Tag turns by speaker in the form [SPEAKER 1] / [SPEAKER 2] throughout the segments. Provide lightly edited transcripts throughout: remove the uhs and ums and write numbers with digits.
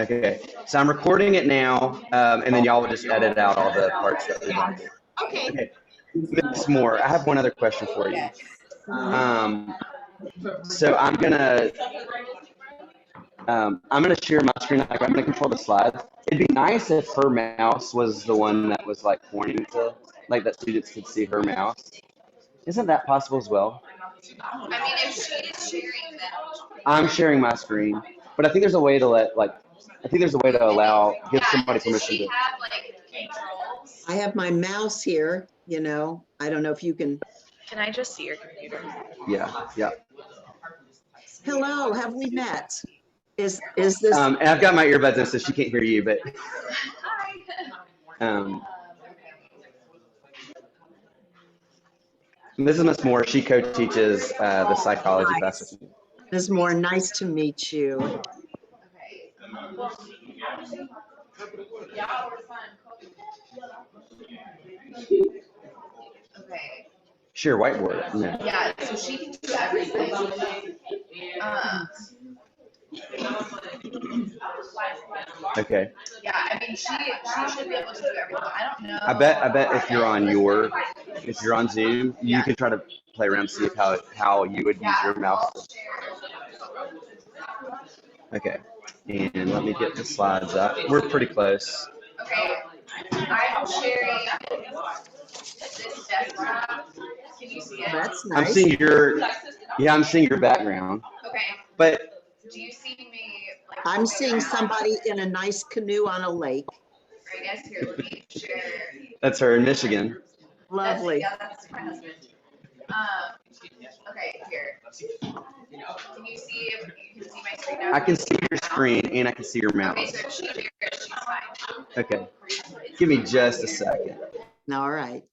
[SPEAKER 1] Okay, so I'm recording it now, and then y'all will just edit out all the parts that we don't do.
[SPEAKER 2] Okay.
[SPEAKER 1] Okay, Ms. Moore, I have one other question for you. So I'm gonna share my screen. Like, I'm gonna control the slides. It'd be nice if her mouse was the one that was like pointing to, like that students could see her mouse. Isn't that possible as well?
[SPEAKER 2] I mean, if she is sharing them.
[SPEAKER 1] I'm sharing my screen, but I think there's a way to allow, give somebody
[SPEAKER 2] Does
[SPEAKER 1] permission
[SPEAKER 2] she
[SPEAKER 1] to.
[SPEAKER 2] have like controls?
[SPEAKER 3] I have my mouse here, I don't know if you can.
[SPEAKER 2] Can I just see your computer?
[SPEAKER 1] Yeah.
[SPEAKER 3] Hello, have we met? Is this?
[SPEAKER 1] And I've got my earbuds in, so she can't hear you, but. This is Ms. Moore. She co-teaches the psychology class.
[SPEAKER 3] Ms. Moore, nice to meet you.
[SPEAKER 2] Okay.
[SPEAKER 1] Share whiteboard. No.
[SPEAKER 2] Yeah, so she can do everything.
[SPEAKER 1] Okay.
[SPEAKER 2] Yeah, I mean, she should be able to do everything. I don't know.
[SPEAKER 1] I bet if you're on Zoom, you can try to play around, see how you would use your mouse. Okay. And let me get the slides up. We're pretty close.
[SPEAKER 2] Okay. I'm sharing this desktop. Can you see it?
[SPEAKER 3] That's nice.
[SPEAKER 1] I'm seeing your background.
[SPEAKER 2] Okay.
[SPEAKER 1] But
[SPEAKER 2] do you see me? Like,
[SPEAKER 3] I'm seeing somebody in a nice canoe on a lake.
[SPEAKER 2] I guess here, let me share.
[SPEAKER 1] That's her in Michigan.
[SPEAKER 3] Lovely.
[SPEAKER 2] That's my husband. Okay, here. Can you see my screen now?
[SPEAKER 1] I can see your screen and I can see your mouse.
[SPEAKER 2] Okay, so if she's here, she's fine.
[SPEAKER 1] Okay. Give me just a second.
[SPEAKER 3] All right.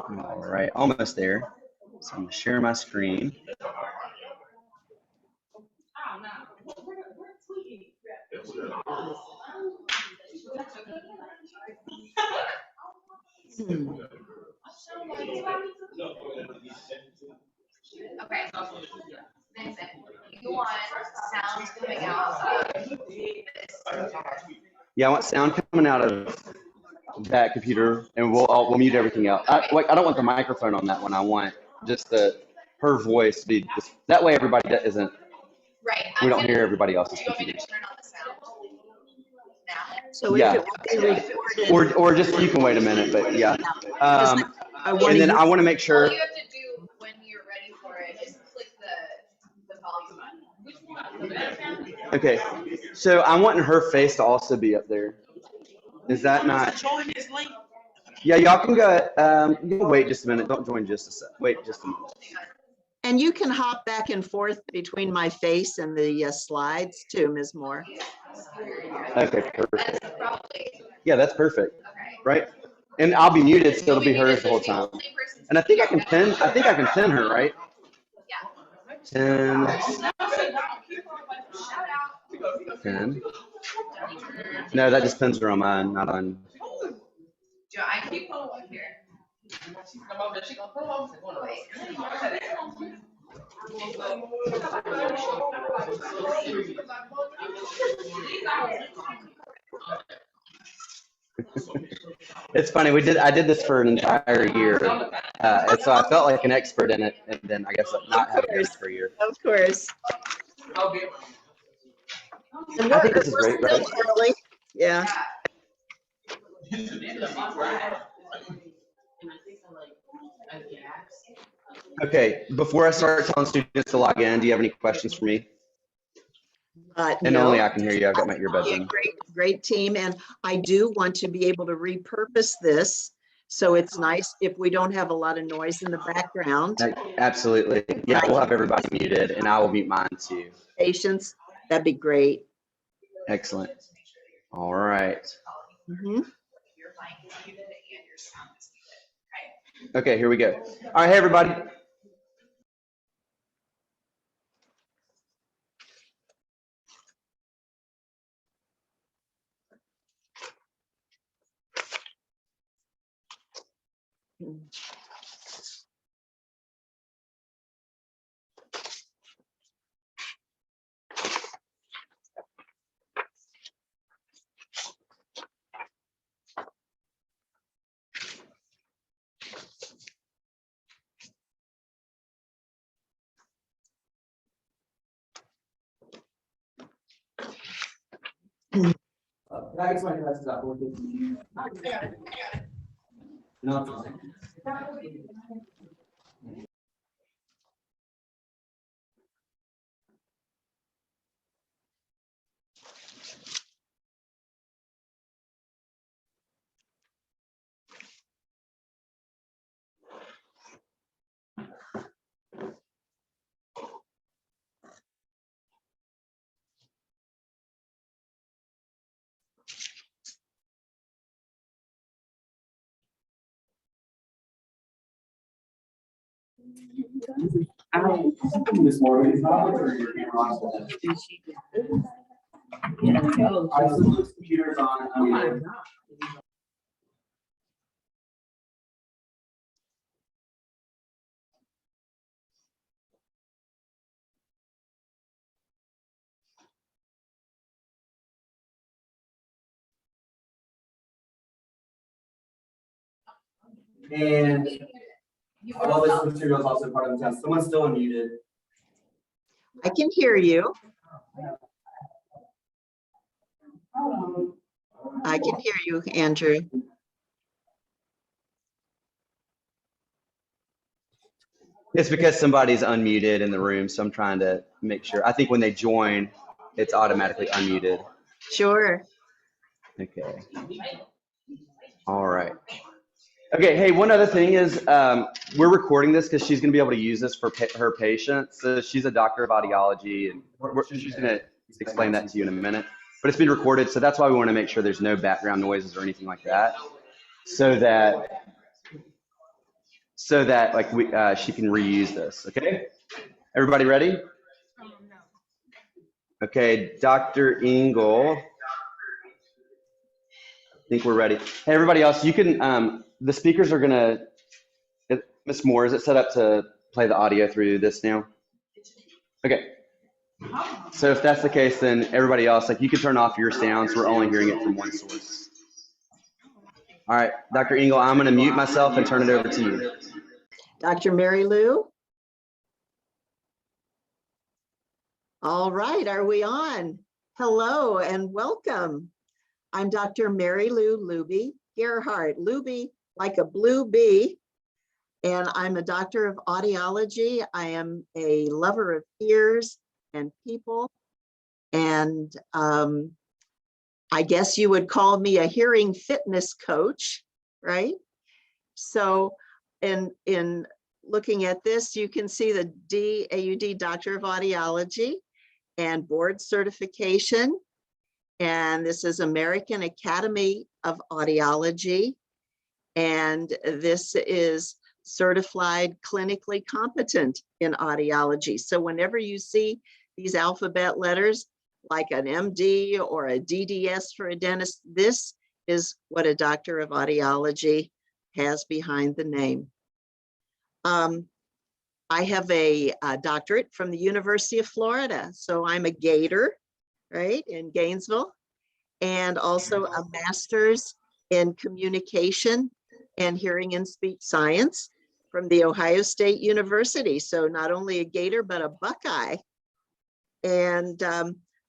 [SPEAKER 1] All right, almost there. So I'm going to share my screen.
[SPEAKER 2] Okay. Vincent, you want sounds coming out of this.
[SPEAKER 1] Yeah, I want sound coming out of that computer, and we'll mute everything else. I don't want the microphone on that one. I want just her voice to be that way. Everybody that isn't.
[SPEAKER 2] Right.
[SPEAKER 1] We don't hear everybody else's computers.
[SPEAKER 2] Turn on the sound now.
[SPEAKER 3] So
[SPEAKER 1] Yeah.
[SPEAKER 3] if it will be recorded.
[SPEAKER 1] Or just you can wait a minute, but yeah.
[SPEAKER 3] I wanna
[SPEAKER 1] And then
[SPEAKER 3] use-
[SPEAKER 1] I want to make
[SPEAKER 2] All
[SPEAKER 1] sure.
[SPEAKER 2] you have to do when you're ready for it is click the volume button.
[SPEAKER 1] Okay, so I'm wanting her face to also be up there. Is that not?
[SPEAKER 4] Join this link.
[SPEAKER 1] Yeah, y'all can go. You can wait just a minute. Don't join just a sec. Wait just a minute.
[SPEAKER 3] And you can hop back and forth between my face and the slides too, Ms. Moore.
[SPEAKER 1] Okay, perfect.
[SPEAKER 2] That's probably
[SPEAKER 1] Yeah, that's perfect.
[SPEAKER 2] okay.
[SPEAKER 1] Right? And I'll be muted, so it'll be hers the whole time. And I think I can pin her, right? 10, 10. No, that just pins are on mine, not on.
[SPEAKER 2] Do I keep going here?
[SPEAKER 1] It's funny. I did this for an entire year, and so I felt like an expert in it. And then I guess not having done it for a year.
[SPEAKER 3] Of course. And
[SPEAKER 1] I think this is
[SPEAKER 3] we're
[SPEAKER 1] great,
[SPEAKER 3] still
[SPEAKER 1] right?
[SPEAKER 3] early. Yeah.
[SPEAKER 1] Okay. Before I start telling students to log in, do you have any questions for me? And
[SPEAKER 3] No.
[SPEAKER 1] only I can hear you. I've got my earbuds
[SPEAKER 3] Yeah,
[SPEAKER 1] in.
[SPEAKER 3] great team. And I do want to be able to repurpose this. So it's nice if we don't have a lot of noise in the background.
[SPEAKER 1] Absolutely. Yeah, we'll have everybody muted, and I will mute mine too.
[SPEAKER 3] Patience, that'd be great.
[SPEAKER 1] Excellent. All right.
[SPEAKER 3] Mhm.
[SPEAKER 1] Okay, here we go. All right, hey everybody.
[SPEAKER 4] This morning. I still put computers on. And all this material is also part of the test. Someone's still unmuted.
[SPEAKER 3] I can hear you. I can hear you, Andrew.
[SPEAKER 1] It's because somebody's unmuted in the room, so I'm trying to make sure. I think when they join, it's automatically unmuted.
[SPEAKER 3] Sure.
[SPEAKER 1] Okay. All right. Okay. Hey, one other thing is we're recording this because she's going to be able to use this for her patients. So she's a doctor of audiology, and she's going to explain that to you in a minute. But it's been recorded, so that's why we want to make sure there's no background noises or anything like that, so that like she can reuse this. Okay. Everybody ready? Okay, Dr. Engel. I think we're ready. Hey, everybody else, you can, the speakers are gonna, Ms. Moore, is it set up to play the audio through this now? Okay. So if that's the case, then everybody else, like you can turn off your sounds. We're only hearing it from one source. All right, Dr. Engel, I'm gonna mute myself and turn it over to you.
[SPEAKER 3] Dr. Mary Lou? All right, are we on? Hello and welcome. I'm Dr. Mary Lou Luby Gerhardt. Luby, like a blue bee. And I'm a doctor of audiology. I am a lover of ears and people. And I guess you would call me a hearing fitness coach, right? So in looking at this, you can see the DAUD Doctor of Audiology and board certification. And this is American Academy of Audiology. And this is certified clinically competent in audiology. So whenever you see these alphabet letters, like an MD or a DDS for a dentist, this is what a doctor of audiology has behind the name. I have a doctorate from the University of Florida. So I'm a Gator, right, in Gainesville, and also a master's in communication and hearing and speech science from the Ohio State University. So not only a Gator, but a Buckeye. And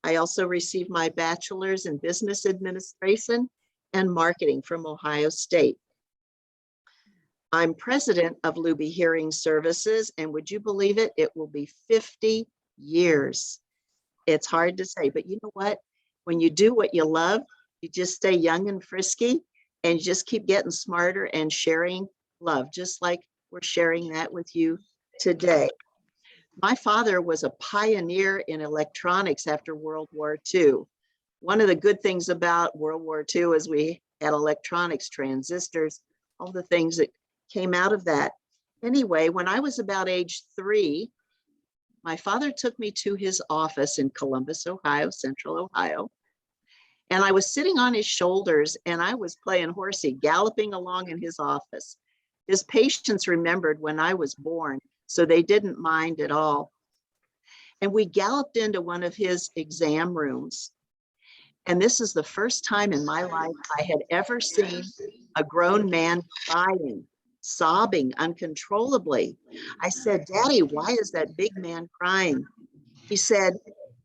[SPEAKER 3] I also received my bachelor's in business administration and marketing from Ohio State. I'm president of Luby Hearing Services, and would you believe it? It will be 50 years. It's hard to say, but you know what? When you do what you love, you just stay young and frisky, and you just keep getting smarter and sharing love, just like we're sharing that with you today. My father was a pioneer in electronics after World War II. One of the good things about World War II is we had electronics, transistors, all the things that came out of that. Anyway, when I was about age 3, my father took me to his office in Columbus, Ohio, Central Ohio. And I was sitting on his shoulders and I was playing horsey, galloping along in his office. His patients remembered when I was born, so they didn't mind at all. And we galloped into one of his exam rooms. And this is the first time in my life I had ever seen a grown man crying, sobbing uncontrollably. I said, "Daddy, why is that big man crying?" He said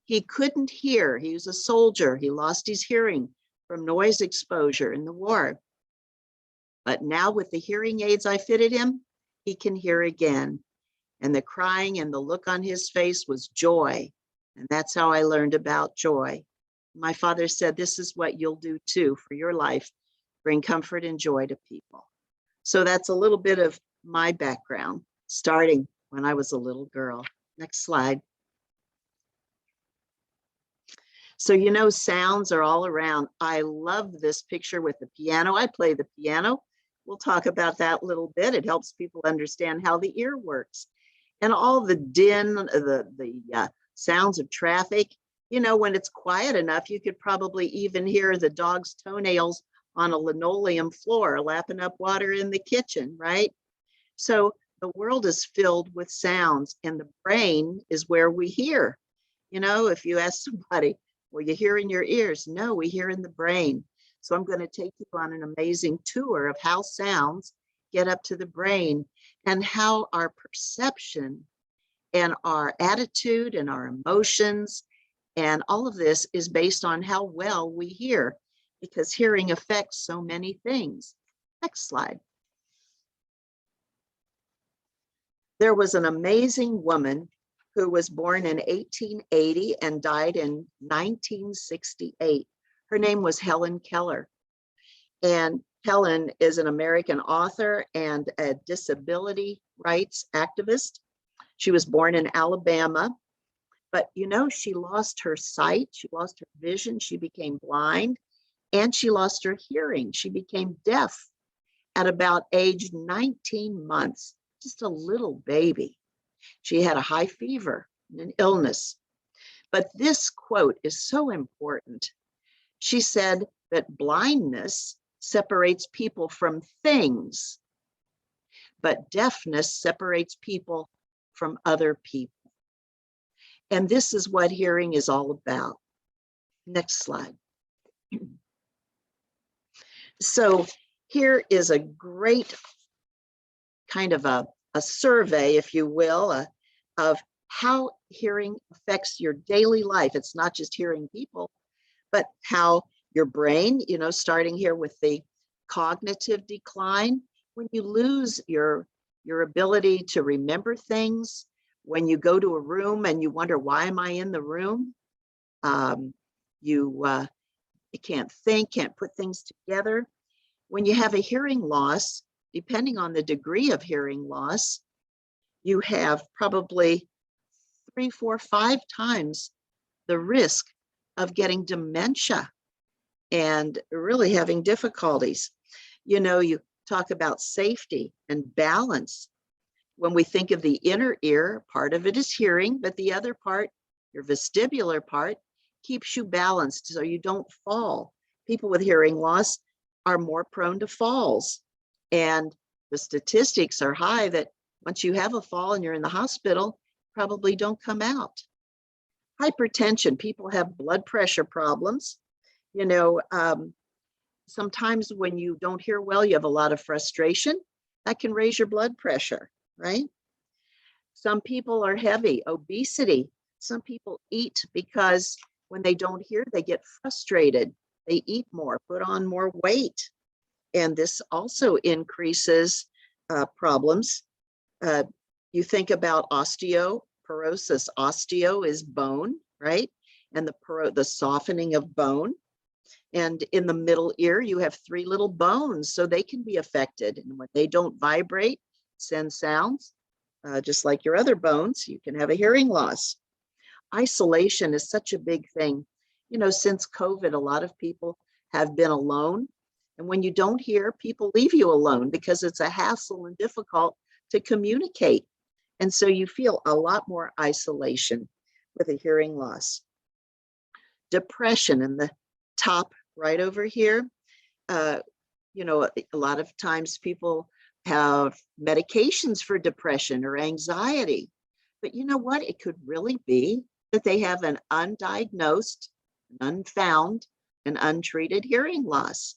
[SPEAKER 3] he couldn't hear. He was a soldier. He lost his hearing from noise exposure in the war. But now with the hearing aids I fitted him, he can hear again. And the crying and the look on his face was joy. And that's how I learned about joy. My father said, this is what you'll do too for your life, bring comfort and joy to people. So that's a little bit of my background, starting when I was a little girl. Next slide. So, you know, sounds are all around. I love this picture with the piano. I play the piano. We'll talk about that a little bit. It helps people understand how the ear works. And all the din, the sounds of traffic, you know, when it's quiet enough, you could probably even hear the dog's toenails on a linoleum floor, lapping up water in the kitchen, right? So the world is filled with sounds, and the brain is where we hear. You know, if you ask somebody, well, you hear in your ears? No, we hear in the brain. So I'm going to take you on an amazing tour of how sounds get up to the brain and how our perception and our attitude and our emotions and all of this is based on how well we hear, because hearing affects so many things. Next slide. There was an amazing woman who was born in 1880 and died in 1968. Her name was Helen Keller. And Helen is an American author and a disability rights activist. She was born in Alabama, but you know, she lost her sight, she lost her vision, she became blind, and she lost her hearing. She became deaf at about age 19 months, just a little baby. She had a high fever and an illness. But this quote is so important. She said that blindness separates people from things, but deafness separates people from other people. And this is what hearing is all about. Next slide. So here is a great kind of a survey, if you will, of how hearing affects your daily life. It's not just hearing people, but how your brain, you know, starting here with the cognitive decline, when you lose your ability to remember things, when you go to a room and you wonder, why am I in the room? You can't think, can't put things together. When you have a hearing loss, depending on the degree of hearing loss, you have probably 3, 4, 5 times the risk of getting dementia and really having difficulties. You know, you talk about safety and balance. When we think of the inner ear, part of it is hearing, but the other part, your vestibular part, keeps you balanced so you don't fall. People with hearing loss are more prone to falls. And the statistics are high that once you have a fall and you're in the hospital, probably don't come out. Hypertension, people have blood pressure problems. You know, sometimes when you don't hear well, you have a lot of frustration. That can raise your blood pressure, right? Some people are heavy, obesity. Some people eat because when they don't hear, they get frustrated. They eat more, put on more weight. And this also increases problems. You think about osteoporosis. Osteo is bone, right? And the softening of bone. And in the middle ear, you have 3 little bones, so they can be affected. And when they don't vibrate, send sounds, just like your other bones, you can have a hearing loss. Isolation is such a big thing. You know, since COVID, a lot of people have been alone. And when you don't hear, people leave you alone because it's a hassle and difficult to communicate. And so you feel a lot more isolation with a hearing loss. Depression in the top right over here. You know, a lot of times people have medications for depression or anxiety. But you know what? It could really be that they have an undiagnosed, unfound, and untreated hearing loss.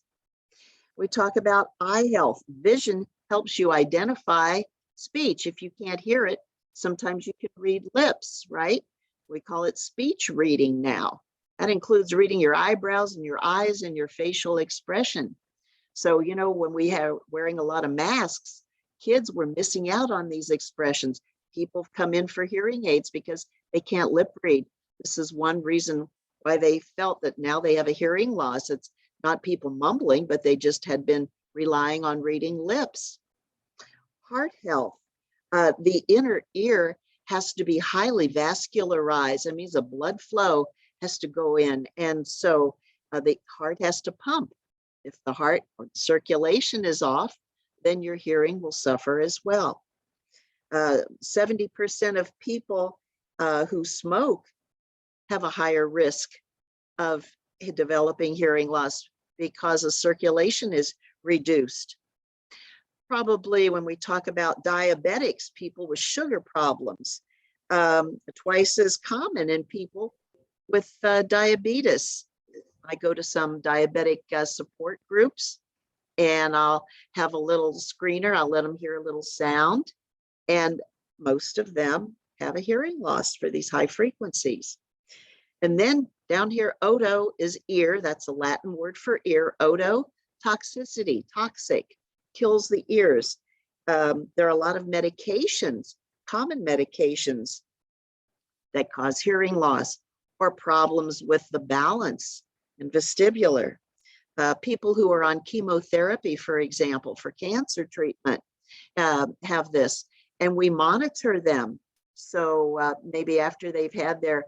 [SPEAKER 3] We talk about eye health. Vision helps you identify speech. If you can't hear it, sometimes you can read lips, right? We call it speech reading now. That includes reading your eyebrows and your eyes and your facial expression. So, you know, when we are wearing a lot of masks, kids were missing out on these expressions. People come in for hearing aids because they can't lip read. This is one reason why they felt that now they have a hearing loss. It's not people mumbling, but they just had been relying on reading lips. Heart health. The inner ear has to be highly vascularized. That means the blood flow has to go in. And so the heart has to pump. If the heart circulation is off, then your hearing will suffer as well. 70% of people who smoke have a higher risk of developing hearing loss because the circulation is reduced. Probably when we talk about diabetics, people with sugar problems, twice as common in people with diabetes. I go to some diabetic support groups and I'll have a little screener. I'll let them hear a little sound. And most of them have a hearing loss for these high frequencies. And then down here, oto is ear. That's a Latin word for ear. Oto, toxicity, toxic, kills the ears. There are a lot of medications, common medications that cause hearing loss or problems with the balance and vestibular. People who are on chemotherapy, for example, for cancer treatment, have this, and we monitor them. So maybe after they've had their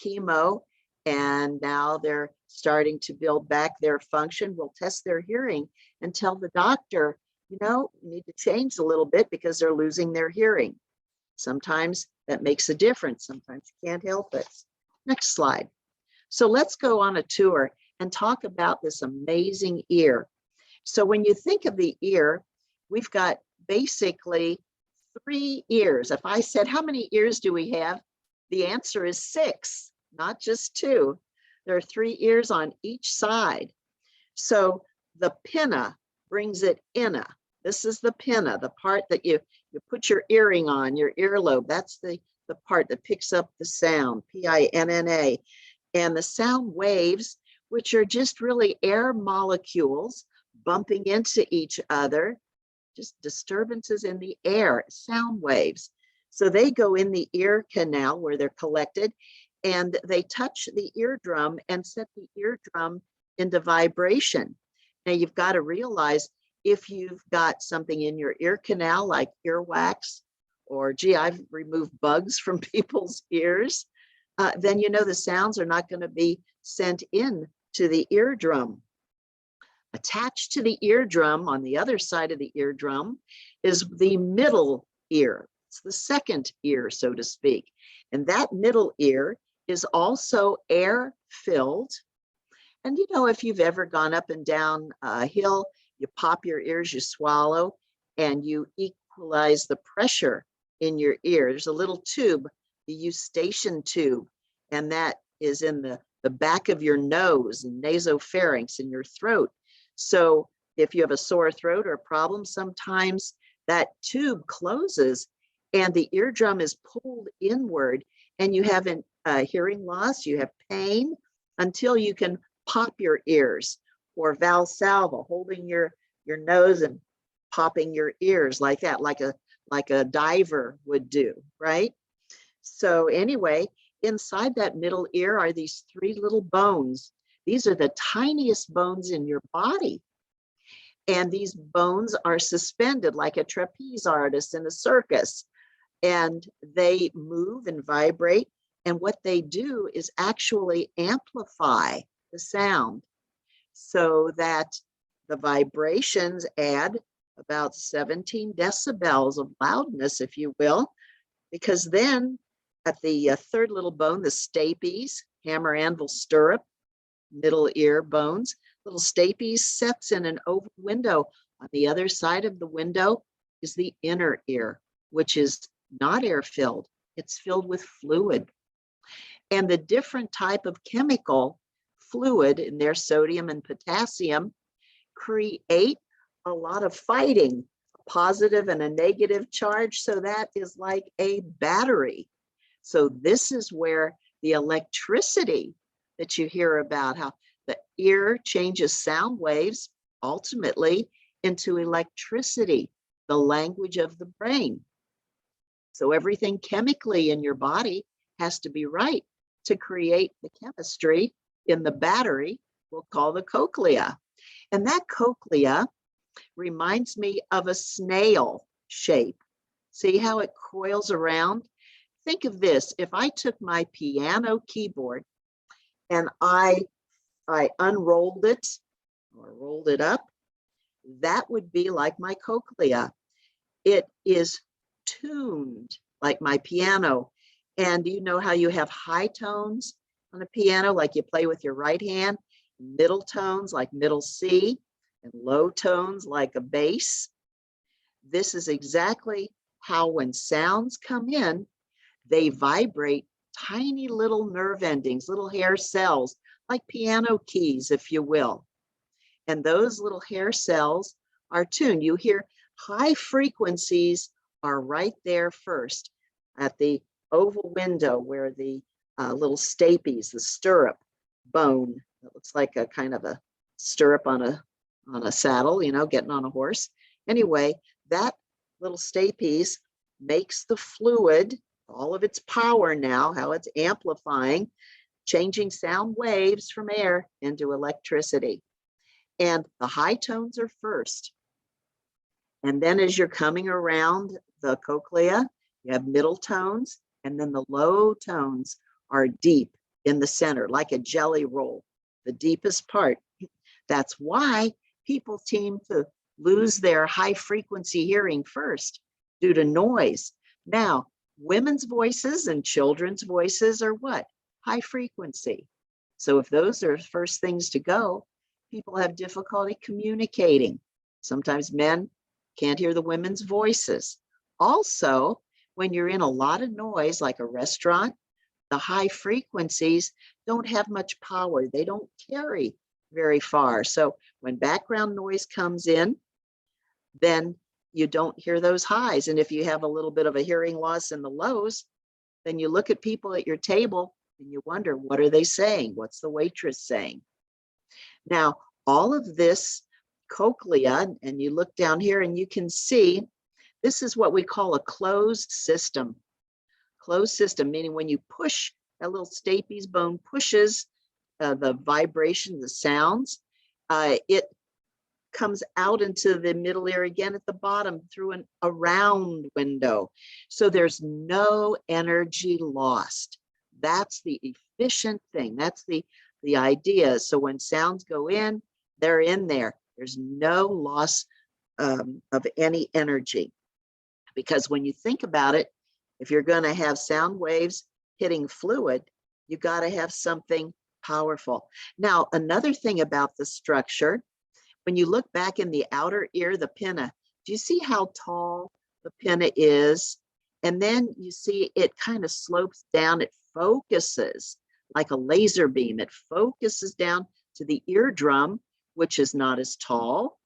[SPEAKER 3] chemo and now they're starting to build back their function, we'll test their hearing and tell the doctor, you know, you need to change a little bit because they're losing their hearing. Sometimes that makes a difference. Sometimes you can't help it. Next slide. So let's go on a tour and talk about this amazing ear. So when you think of the ear, we've got basically 3 ears. If I said, how many ears do we have? The answer is 6, not just 2. There are 3 ears on each side. So the pinna brings it inna. This is the pinna, the part that you put your earring on, your earlobe. That's the part that picks up the sound, P-I-N-N-A. And the sound waves, which are just really air molecules bumping into each other, just disturbances in the air, sound waves. So they go in the ear canal where they're collected and they touch the eardrum and set the eardrum into vibration. Now you've got to realize if you've got something in your ear canal like earwax, or gee, I've removed bugs from people's ears, then you know the sounds are not going to be sent in to the eardrum. Attached to the eardrum on the other side of the eardrum is the middle ear. It's the second ear, so to speak. And that middle ear is also air filled. And you know, if you've ever gone up and down a hill, you pop your ears, you swallow, and you equalize the pressure in your ear. There's a little tube, the eustachian tube, and that is in the back of your nose and nasopharynx in your throat. So if you have a sore throat or a problem, sometimes that tube closes and the eardrum is pulled inward and you have a hearing loss, you have pain until you can pop your ears, or Valsalva, holding your nose and popping your ears like that, like a diver would do, right? So anyway, inside that middle ear are these three little bones. These are the tiniest bones in your body. And these bones are suspended like a trapeze artist in a circus. And they move and vibrate. And what they do is actually amplify the sound so that the vibrations add about 17 decibels of loudness, if you will, because then at the third little bone, the stapes, hammer, anvil, stirrup, middle ear bones, little stapes sets in an oval window. On the other side of the window is the inner ear, which is not air filled. It's filled with fluid. And the different type of chemical fluid in their sodium and potassium create a lot of fighting, a positive and a negative charge. So that is like a battery. So this is where the electricity that you hear about, how the ear changes sound waves ultimately into electricity, the language of the brain. So everything chemically in your body has to be right to create the chemistry in the battery we'll call the cochlea. And that cochlea reminds me of a snail shape. See how it coils around? Think of this. If I took my piano keyboard and I unrolled it or rolled it up, that would be like my cochlea. It is tuned like my piano. And do you know how you have high tones on a piano, like you play with your right hand, middle tones like middle C, and low tones like a bass? This is exactly how when sounds come in, they vibrate tiny little nerve endings, little hair cells, like piano keys, if you will. And those little hair cells are tuned. You hear high frequencies are right there first at the oval window where the little stapes, the stirrup bone, that looks like a kind of a stirrup on a saddle, you know, getting on a horse. Anyway, that little stapes makes the fluid, all of its power now, how it's amplifying, changing sound waves from air into electricity. And the high tones are first. And then as you're coming around the cochlea, you have middle tones, and then the low tones are deep in the center, like a jelly roll, the deepest part. That's why people seem to lose their high frequency hearing first due to noise. Now, women's voices and children's voices are what? High frequency. So if those are first things to go, people have difficulty communicating. Sometimes men can't hear the women's voices. Also, when you're in a lot of noise, like a restaurant, the high frequencies don't have much power. They don't carry very far. So when background noise comes in, then you don't hear those highs. And if you have a little bit of a hearing loss in the lows, then you look at people at your table and you wonder, what are they saying? What's the waitress saying? Now, all of this cochlea, and you look down here and you can see, this is what we call a closed system. Closed system, meaning when you push, that little stapes bone pushes the vibration, the sounds, it comes out into the middle ear again at the bottom through a round window. So there's no energy lost. That's the efficient thing. That's the idea. So when sounds go in, they're in there. There's no loss of any energy. Because when you think about it, if you're going to have sound waves hitting fluid, you got to have something powerful. Now, another thing about the structure, when you look back in the outer ear, the pinna, do you see how tall the pinna is? And then you see it kind of slopes down. It focuses like a laser beam. It focuses down to the eardrum, which is not as tall.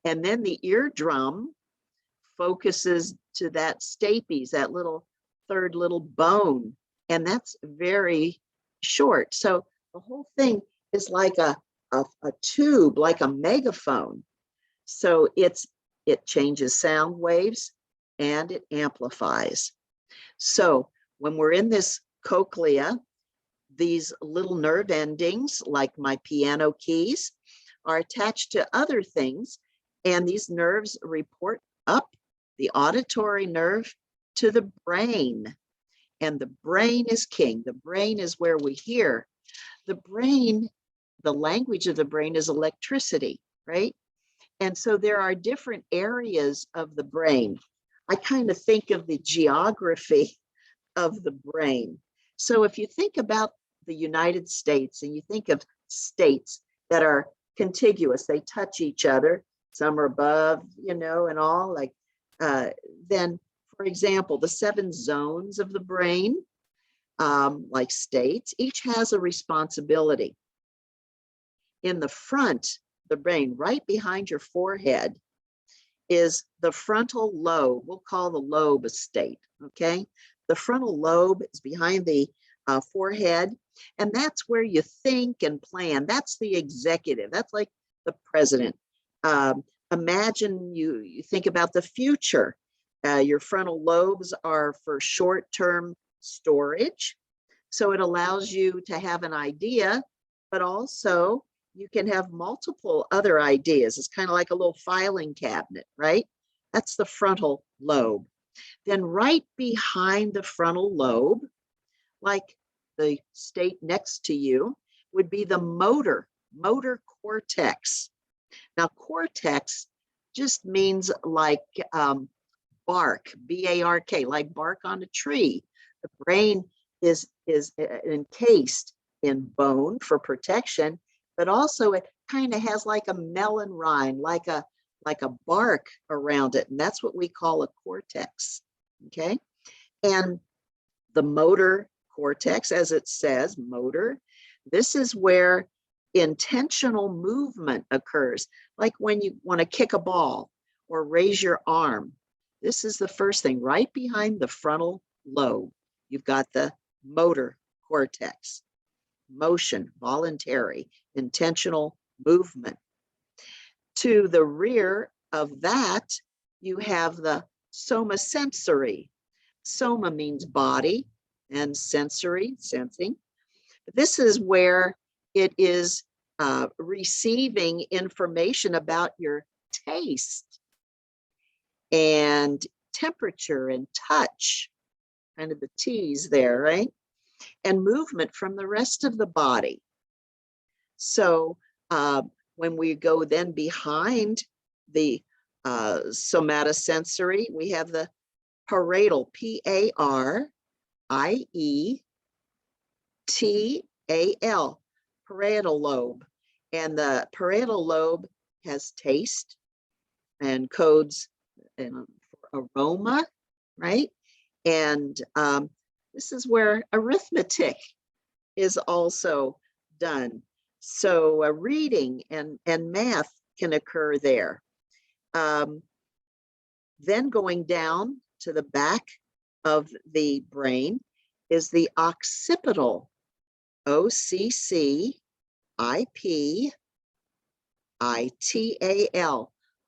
[SPEAKER 3] And then the eardrum focuses to that stapes, that little third little bone. And that's very short. So the whole thing is like a tube, like a megaphone. So it changes sound waves and it amplifies. So when we're in this cochlea, these little nerve endings, like my piano keys, are attached to other things. And these nerves report up the auditory nerve to the brain. And the brain is king. The brain is where we hear. The brain, the language of the brain is electricity, right? And so there are different areas of the brain. I kind of think of the geography of the brain. So if you think about the United States and you think of states that are contiguous, they touch each other, some are above, you know, and all, like, then, for example, the 7 zones of the brain, like states, each has a responsibility. In the front, the brain, right behind your forehead, is the frontal lobe. We'll call the lobe a state, okay? The frontal lobe is behind the forehead, and that's where you think and plan. That's the executive. That's like the president. Imagine you think about the future. Your frontal lobes are for short-term storage. So it allows you to have an idea, but also you can have multiple other ideas. It's kind of like a little filing cabinet, right? That's the frontal lobe. Then right behind the frontal lobe, like the state next to you, would be the motor cortex. Now, cortex just means like bark, B-A-R-K, like bark on a tree. The brain is encased in bone for protection, but also it kind of has like a melon rind, like a bark around it, and that's what we call a cortex. Okay, and the motor cortex, as it says, motor, this is where intentional movement occurs, like when you want to kick a ball or raise your arm. This is the first thing, right behind the frontal lobe. You've got the motor cortex, motion, voluntary, intentional movement. To the rear of that, you have the somasensory. Soma means body, and sensory, sensing. This is where it is receiving information about your taste and temperature and touch, kind of the T's there, right? And movement from the rest of the body. So when we go then behind the somatosensory, we have the parietal, P-A-R-I-E-T-A-L, parietal lobe. And the parietal lobe has taste and codes and aroma, right? And this is where arithmetic is also done. So reading and math can occur there. Then going down to the back of the brain is the occipital, O-C-C-I-P-I-T-A-L,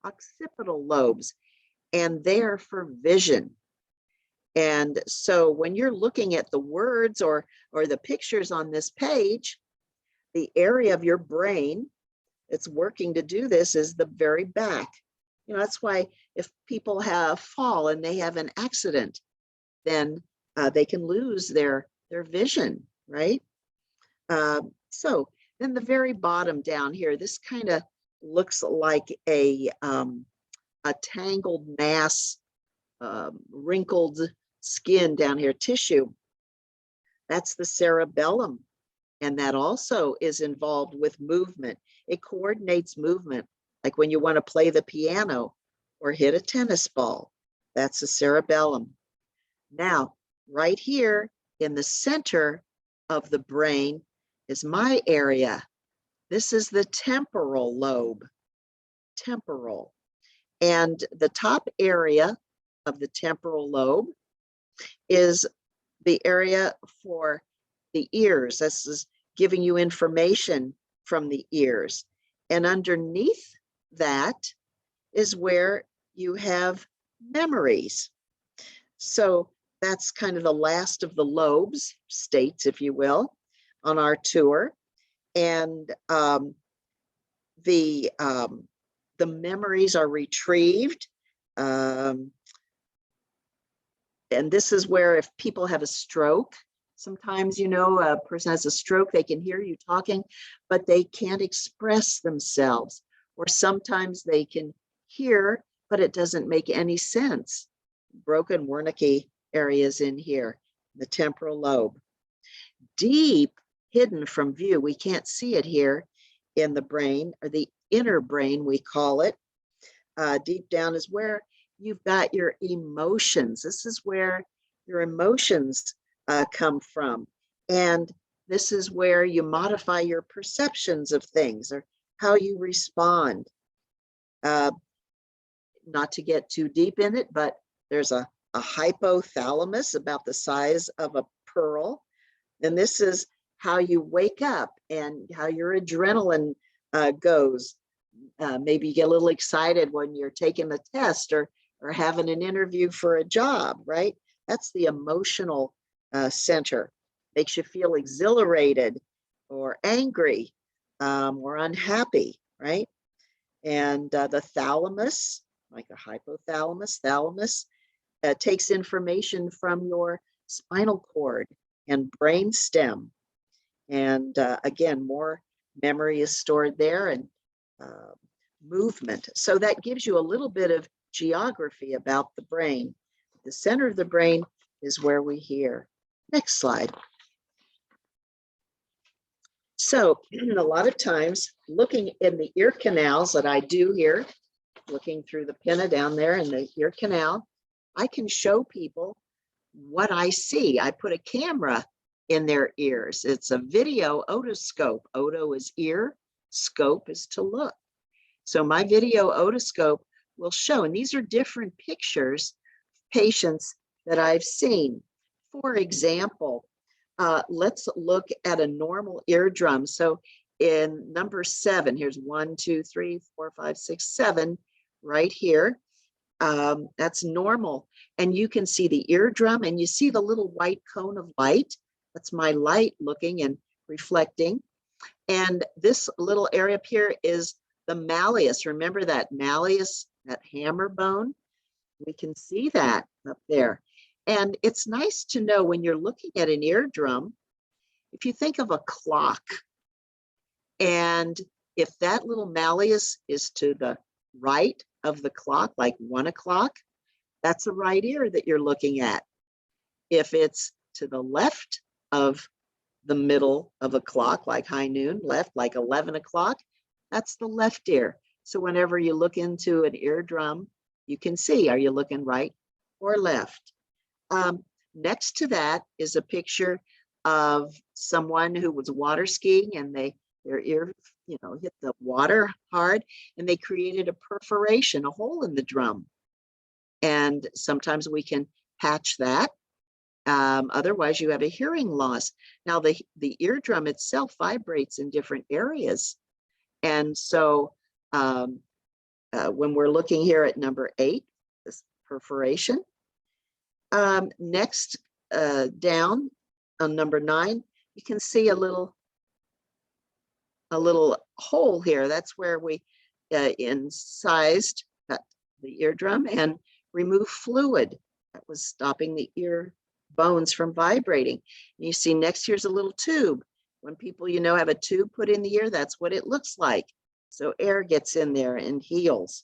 [SPEAKER 3] occipital lobes, and they're for vision. And so when you're looking at the words or the pictures on this page, the area of your brain that's working to do this is the very back. You know, that's why if people have fall and they have an accident, then they can lose their vision, right? So then the very bottom down here, this kind of looks like a tangled mass, wrinkled skin down here, tissue. That's the cerebellum. And that also is involved with movement. It coordinates movement, like when you want to play the piano or hit a tennis ball. That's the cerebellum. Now, right here in the center of the brain is my area. This is the temporal lobe, temporal. And the top area of the temporal lobe is the area for the ears. This is giving you information from the ears. And underneath that is where you have memories. So that's kind of the last of the lobes, states, if you will, on our tour. And the memories are retrieved. And this is where if people have a stroke, sometimes, you know, a person has a stroke, they can hear you talking, but they can't express themselves. Or sometimes they can hear, but it doesn't make any sense. Broken Wernicke areas in here, the temporal lobe. Deep hidden from view, we can't see it here in the brain, or the inner brain, we call it. Deep down is where you've got your emotions. This is where your emotions come from. And this is where you modify your perceptions of things or how you respond. Not to get too deep in it, but there's a hypothalamus about the size of a pearl. And this is how you wake up and how your adrenaline goes. Maybe you get a little excited when you're taking a test or having an interview for a job, right? That's the emotional center. Makes you feel exhilarated or angry or unhappy, right? And the thalamus, like a hypothalamus, thalamus, takes information from your spinal cord and brain stem. And again, more memory is stored there, and movement. So that gives you a little bit of geography about the brain. The center of the brain is where we hear. Next slide. So a lot of times looking in the ear canals that I do here, looking through the pinna down there in the ear canal, I can show people what I see. I put a camera in their ears. It's a video otoscope. Oto is ear, scope is to look. So my video otoscope will show, and these are different pictures, patients that I've seen. For example, let's look at a normal eardrum. So in number 7, here's 1, 2, 3, 4, 5, 6, 7, right here. That's normal. And you can see the eardrum and you see the little white cone of light. That's my light looking and reflecting. And this little area up here is the malleus. Remember that malleus, that hammer bone? We can see that up there. And it's nice to know when you're looking at an eardrum, if you think of a clock, and if that little malleus is to the right of the clock, like 1 o'clock, that's the right ear that you're looking at. If it's to the left of the middle of a clock, like high noon, left, like 11 o'clock, that's the left ear. So whenever you look into an eardrum, you can see, are you looking right or left? Next to that is a picture of someone who was water skiing and their ear, you know, hit the water hard, and they created a perforation, a hole in the drum. And sometimes we can patch that. Otherwise, you have a hearing loss. Now, the eardrum itself vibrates in different areas. And so when we're looking here at number 8, this perforation, next down on number 9, you can see a little hole here. That's where we incised the eardrum and removed fluid that was stopping the ear bones from vibrating. And you see next here's a little tube. When people, you know, have a tube put in the ear, that's what it looks like. So air gets in there and heals.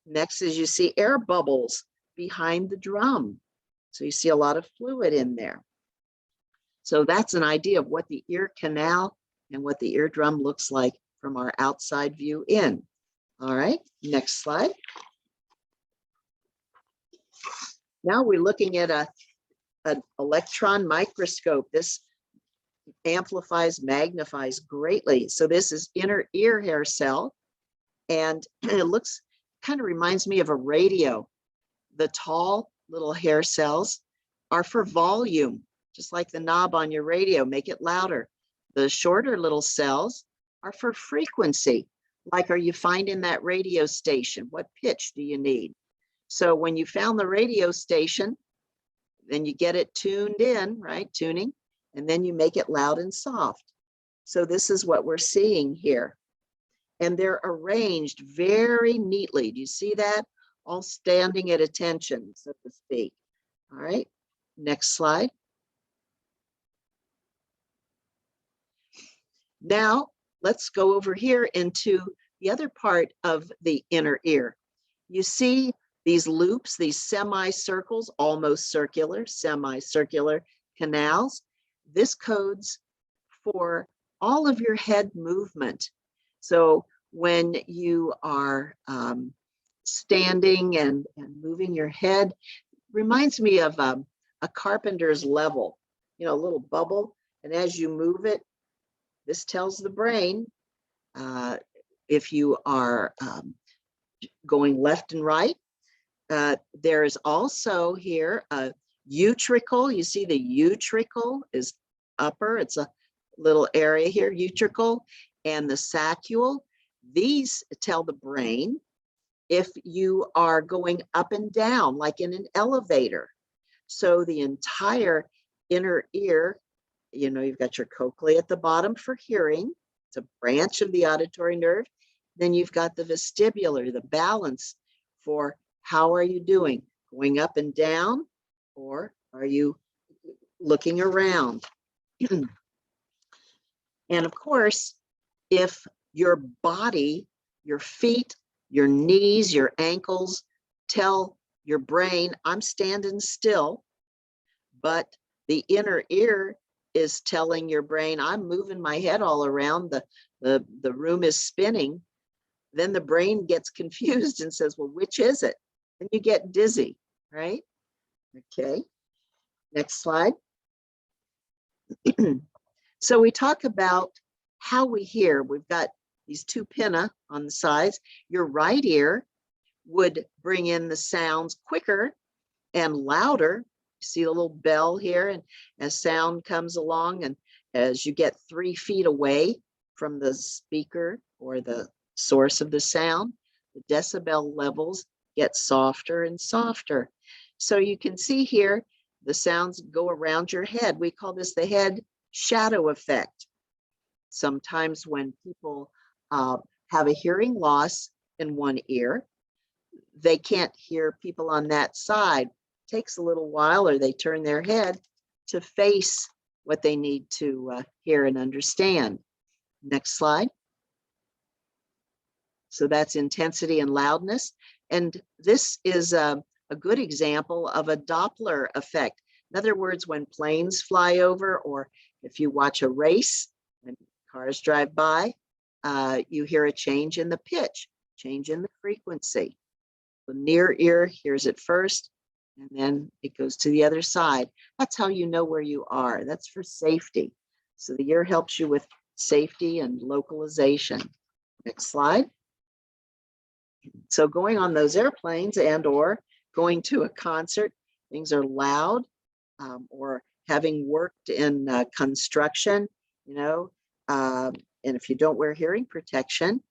[SPEAKER 3] Next is you see air bubbles behind the drum. So you see a lot of fluid in there. So that's an idea of what the ear canal and what the eardrum looks like from our outside view in. All right, next slide. Now we're looking at an electron microscope. This amplifies, magnifies greatly. So this is inner ear hair cell, and it looks, kind of reminds me of a radio. The tall little hair cells are for volume, just like the knob on your radio, make it louder. The shorter little cells are for frequency, like are you finding that radio station? What pitch do you need? So when you found the radio station, then you get it tuned in, right? Tuning, and then you make it loud and soft. So this is what we're seeing here. And they're arranged very neatly. Do you see that? All standing at attention, so to speak. All right, next slide. Now, let's go over here into the other part of the inner ear. You see these loops, these semicircles, almost circular, semicircular canals. This codes for all of your head movement. So when you are standing and moving your head, reminds me of a carpenter's level, you know, a little bubble. And as you move it, this tells the brain if you are going left and right. There is also here a utricle. You see the utricle is upper. It's a little area here, utricle, and the saccule. These tell the brain if you are going up and down, like in an elevator. So the entire inner ear, you know, you've got your cochlea at the bottom for hearing. It's a branch of the auditory nerve. Then you've got the vestibular, the balance for how are you doing? Going up and down, or are you looking around? And of course, if your body, your feet, your knees, your ankles tell your brain, I'm standing still, but the inner ear is telling your brain, I'm moving my head all around, the room is spinning, then the brain gets confused and says, well, which is it? And you get dizzy, right? Okay, next slide. So we talk about how we hear. We've got these two pinna on the sides. Your right ear would bring in the sounds quicker and louder. You see a little bell here, and as sound comes along, and as you get 3 feet away from the speaker or the source of the sound, the decibel levels get softer and softer. So you can see here, the sounds go around your head. We call this the head shadow effect. Sometimes when people have a hearing loss in one ear, they can't hear people on that side. It takes a little while, or they turn their head to face what they need to hear and understand. Next slide. So that's intensity and loudness. And this is a good example of a Doppler effect. In other words, when planes fly over, or if you watch a race, when cars drive by, you hear a change in the pitch, change in the frequency. The near ear hears it first, and then it goes to the other side. That's how you know where you are. That's for safety. So the ear helps you with safety and localization. Next slide. So going on those airplanes and or going to a concert, things are loud, or having worked in construction, you know, and if you don't wear hearing protection,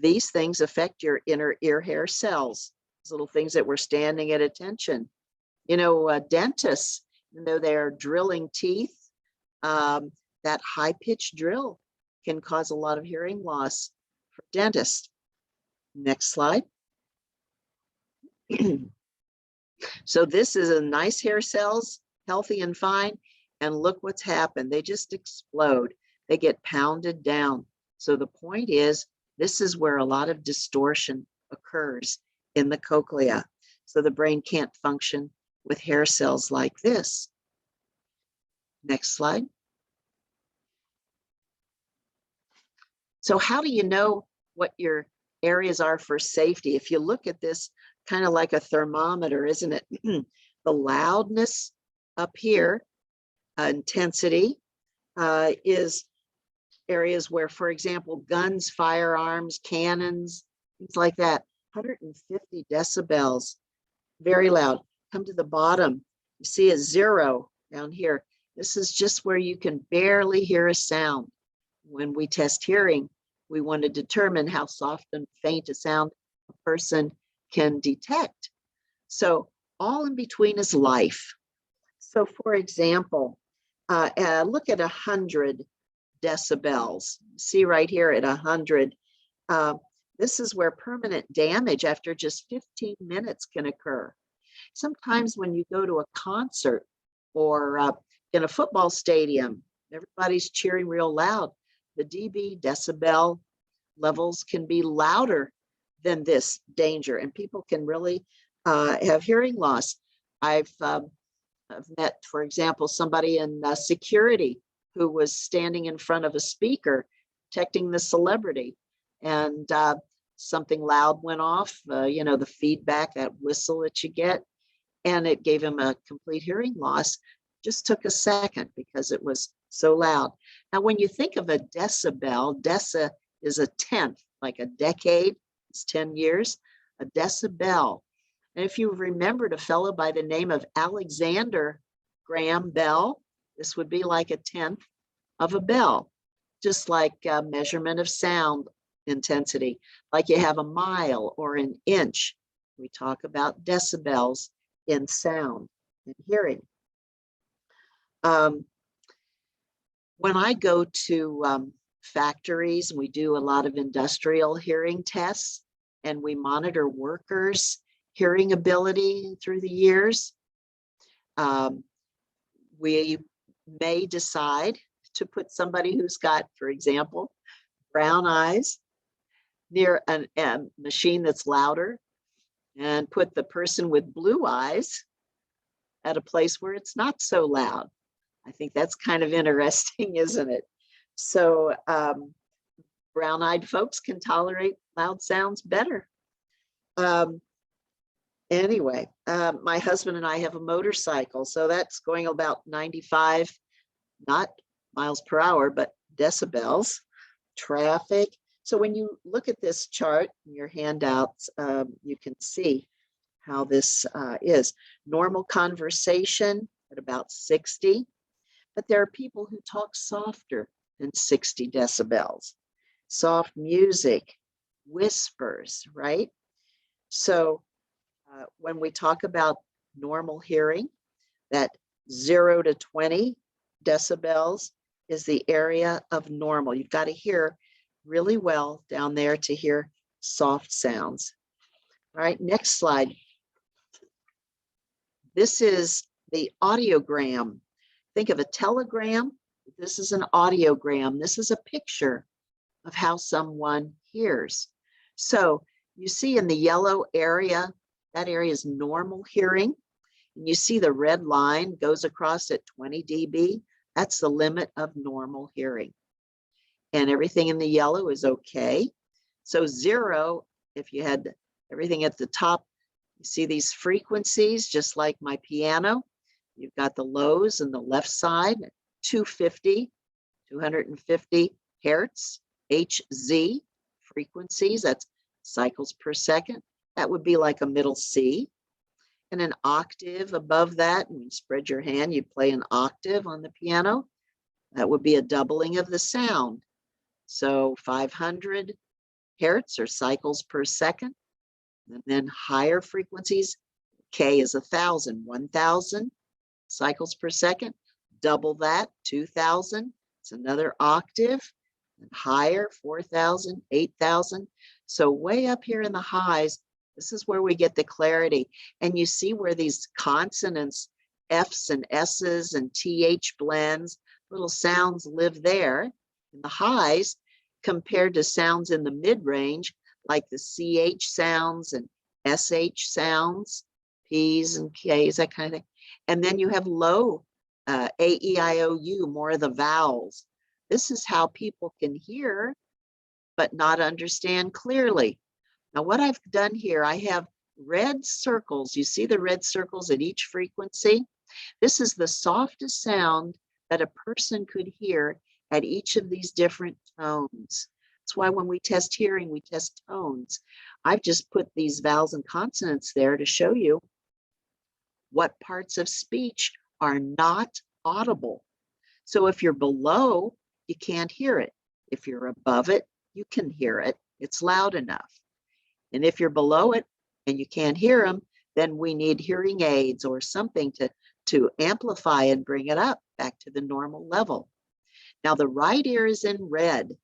[SPEAKER 3] these things affect your inner ear hair cells, these little things that were standing at attention. You know, dentists, even though they're drilling teeth, that high-pitched drill can cause a lot of hearing loss for dentists. Next slide. So this is a nice hair cells, healthy and fine, and look what's happened. They just explode. They get pounded down. So the point is, this is where a lot of distortion occurs in the cochlea. So the brain can't function with hair cells like this. Next slide. So how do you know what your areas are for safety? If you look at this kind of like a thermometer, isn't it? The loudness up here, intensity, is areas where, for example, guns, firearms, cannons, things like that, 150 decibels, very loud. Come to the bottom, you see a 0 down here. This is just where you can barely hear a sound. When we test hearing, we want to determine how soft and faint a sound a person can detect. So all in between is life. So for example, look at 100 decibels. See right here at 100. This is where permanent damage after just 15 minutes can occur. Sometimes when you go to a concert or in a football stadium, everybody's cheering real loud. The dB, decibel levels can be louder than this danger, and people can really have hearing loss. I've met, for example, somebody in security who was standing in front of a speaker protecting the celebrity, and something loud went off, you know, the feedback, that whistle that you get, and it gave him a complete hearing loss. Just took a second because it was so loud. Now, when you think of a decibel, deci is a tenth, like a decade, it's 10 years, a decibel. And if you remembered a fellow by the name of Alexander Graham Bell, this would be like a tenth of a bell, just like a measurement of sound intensity, like you have a mile or an inch. We talk about decibels in sound and hearing. When I go to factories, and we do a lot of industrial hearing tests, and we monitor workers' hearing ability through the years, we may decide to put somebody who's got, for example, brown eyes near a machine that's louder, and put the person with blue eyes at a place where it's not so loud. I think that's kind of interesting, isn't it? So brown-eyed folks can tolerate loud sounds better. Anyway, my husband and I have a motorcycle, so that's going about 95, not miles per hour, but decibels. Traffic. So when you look at this chart in your handouts, you can see how this is. Normal conversation at about 60, but there are people who talk softer than 60 decibels. Soft music, whispers, right? So when we talk about normal hearing, that 0 to 20 decibels is the area of normal. You've got to hear really well down there to hear soft sounds. All right, next slide. This is the audiogram. Think of a telegram. This is an audiogram. This is a picture of how someone hears. So you see in the yellow area, that area is normal hearing. And you see the red line goes across at 20 dB. That's the limit of normal hearing. And everything in the yellow is okay. So 0, if you had everything at the top, you see these frequencies, just like my piano. You've got the lows on the left side, 250 hertz, Hz frequencies, that's cycles per second. That would be like a middle C. And an octave above that, and you spread your hand, you play an octave on the piano. That would be a doubling of the sound. So 500 hertz or cycles per second. And then higher frequencies, K is 1,000 cycles per second. Double that, 2,000. It's another octave. And higher, 4,000, 8,000. So way up here in the highs, this is where we get the clarity. And you see where these consonants, F's and S's and TH blends, little sounds live there in the highs. compared to sounds in the mid-range, like the CH sounds and SH sounds, P's and K's, that kind of thing. And then you have low A, E, I, O, U, more of the vowels. This is how people can hear, but not understand clearly. Now, what I've done here, I have red circles. You see the red circles at each frequency? This is the softest sound that a person could hear at each of these different tones. That's why when we test hearing, we test tones. I've just put these vowels and consonants there to show you what parts of speech are not audible. So if you're below, you can't hear it. If you're above it, you can hear it. It's loud enough. And if you're below it and you can't hear them, then we need hearing aids or something to amplify and bring it up back to the normal level. Now the right ear is in red.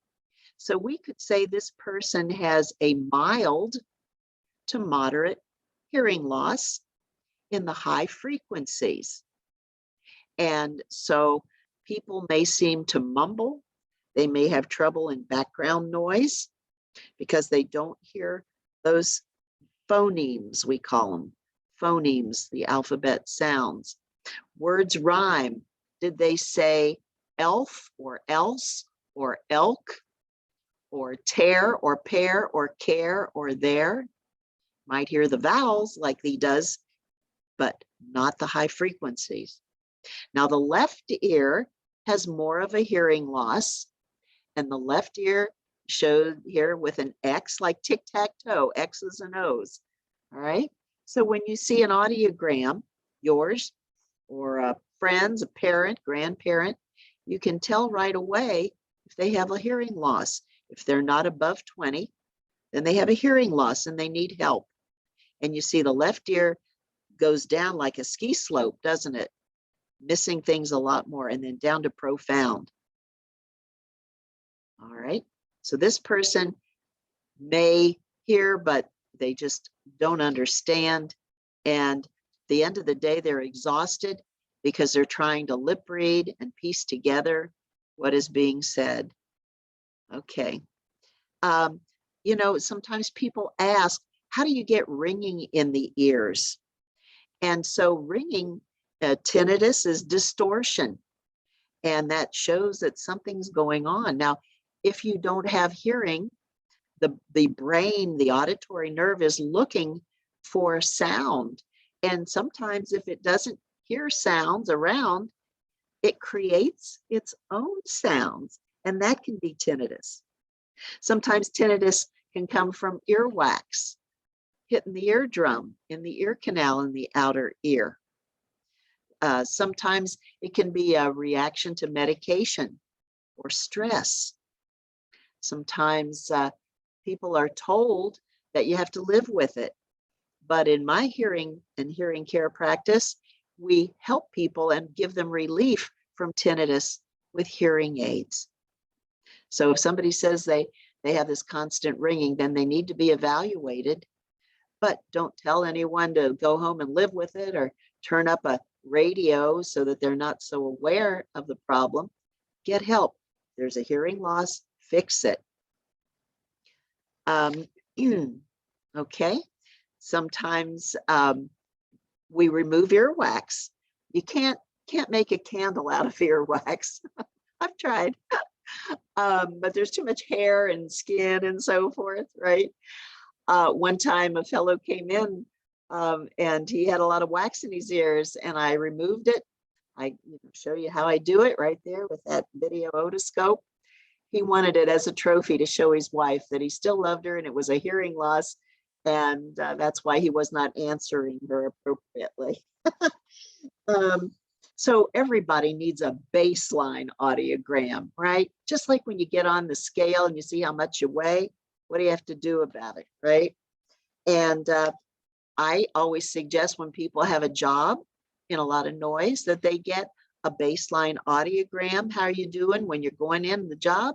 [SPEAKER 3] So we could say this person has a mild to moderate hearing loss in the high frequencies. And so people may seem to mumble. They may have trouble in background noise because they don't hear those phonemes, we call them. Phonemes, the alphabet sounds. Words rhyme. Did they say elf or else or elk or tear or pair or care or there? Might hear the vowels like he does, but not the high frequencies. Now the left ear has more of a hearing loss, and the left ear showed here with an X, like tic-tac-toe, X's and O's. All right. So when you see an audiogram, yours or a friend's, a parent, grandparent, you can tell right away if they have a hearing loss. If they're not above 20, then they have a hearing loss and they need help. And you see the left ear goes down like a ski slope, doesn't it? Missing things a lot more, and then down to profound. All right. So this person may hear, but they just don't understand. And at the end of the day, they're exhausted because they're trying to lip read and piece together what is being said. Okay. You know, sometimes people ask, how do you get ringing in the ears? And so ringing, tinnitus is distortion. And that shows that something's going on. Now, if you don't have hearing, the brain, the auditory nerve is looking for sound. And sometimes if it doesn't hear sounds around, it creates its own sounds, and that can be tinnitus. Sometimes tinnitus can come from earwax, hitting the eardrum, in the ear canal, in the outer ear. Sometimes it can be a reaction to medication or stress. Sometimes people are told that you have to live with it. But in my hearing and hearing care practice, we help people and give them relief from tinnitus with hearing aids. So if somebody says they have this constant ringing, then they need to be evaluated. But don't tell anyone to go home and live with it or turn up a radio so that they're not so aware of the problem. Get help. There's a hearing loss, fix it. Okay. Sometimes we remove earwax. You can't make a candle out of earwax. I've tried. But there's too much hair and skin and so forth, right? One time a fellow came in and he had a lot of wax in his ears, and I removed it. I show you how I do it right there with that video otoscope. He wanted it as a trophy to show his wife that he still loved her and it was a hearing loss, and that's why he was not answering her appropriately. So everybody needs a baseline audiogram, right? Just like when you get on the scale and you see how much you weigh, what do you have to do about it, right? And I always suggest when people have a job in a lot of noise that they get a baseline audiogram. How are you doing when you're going in the job?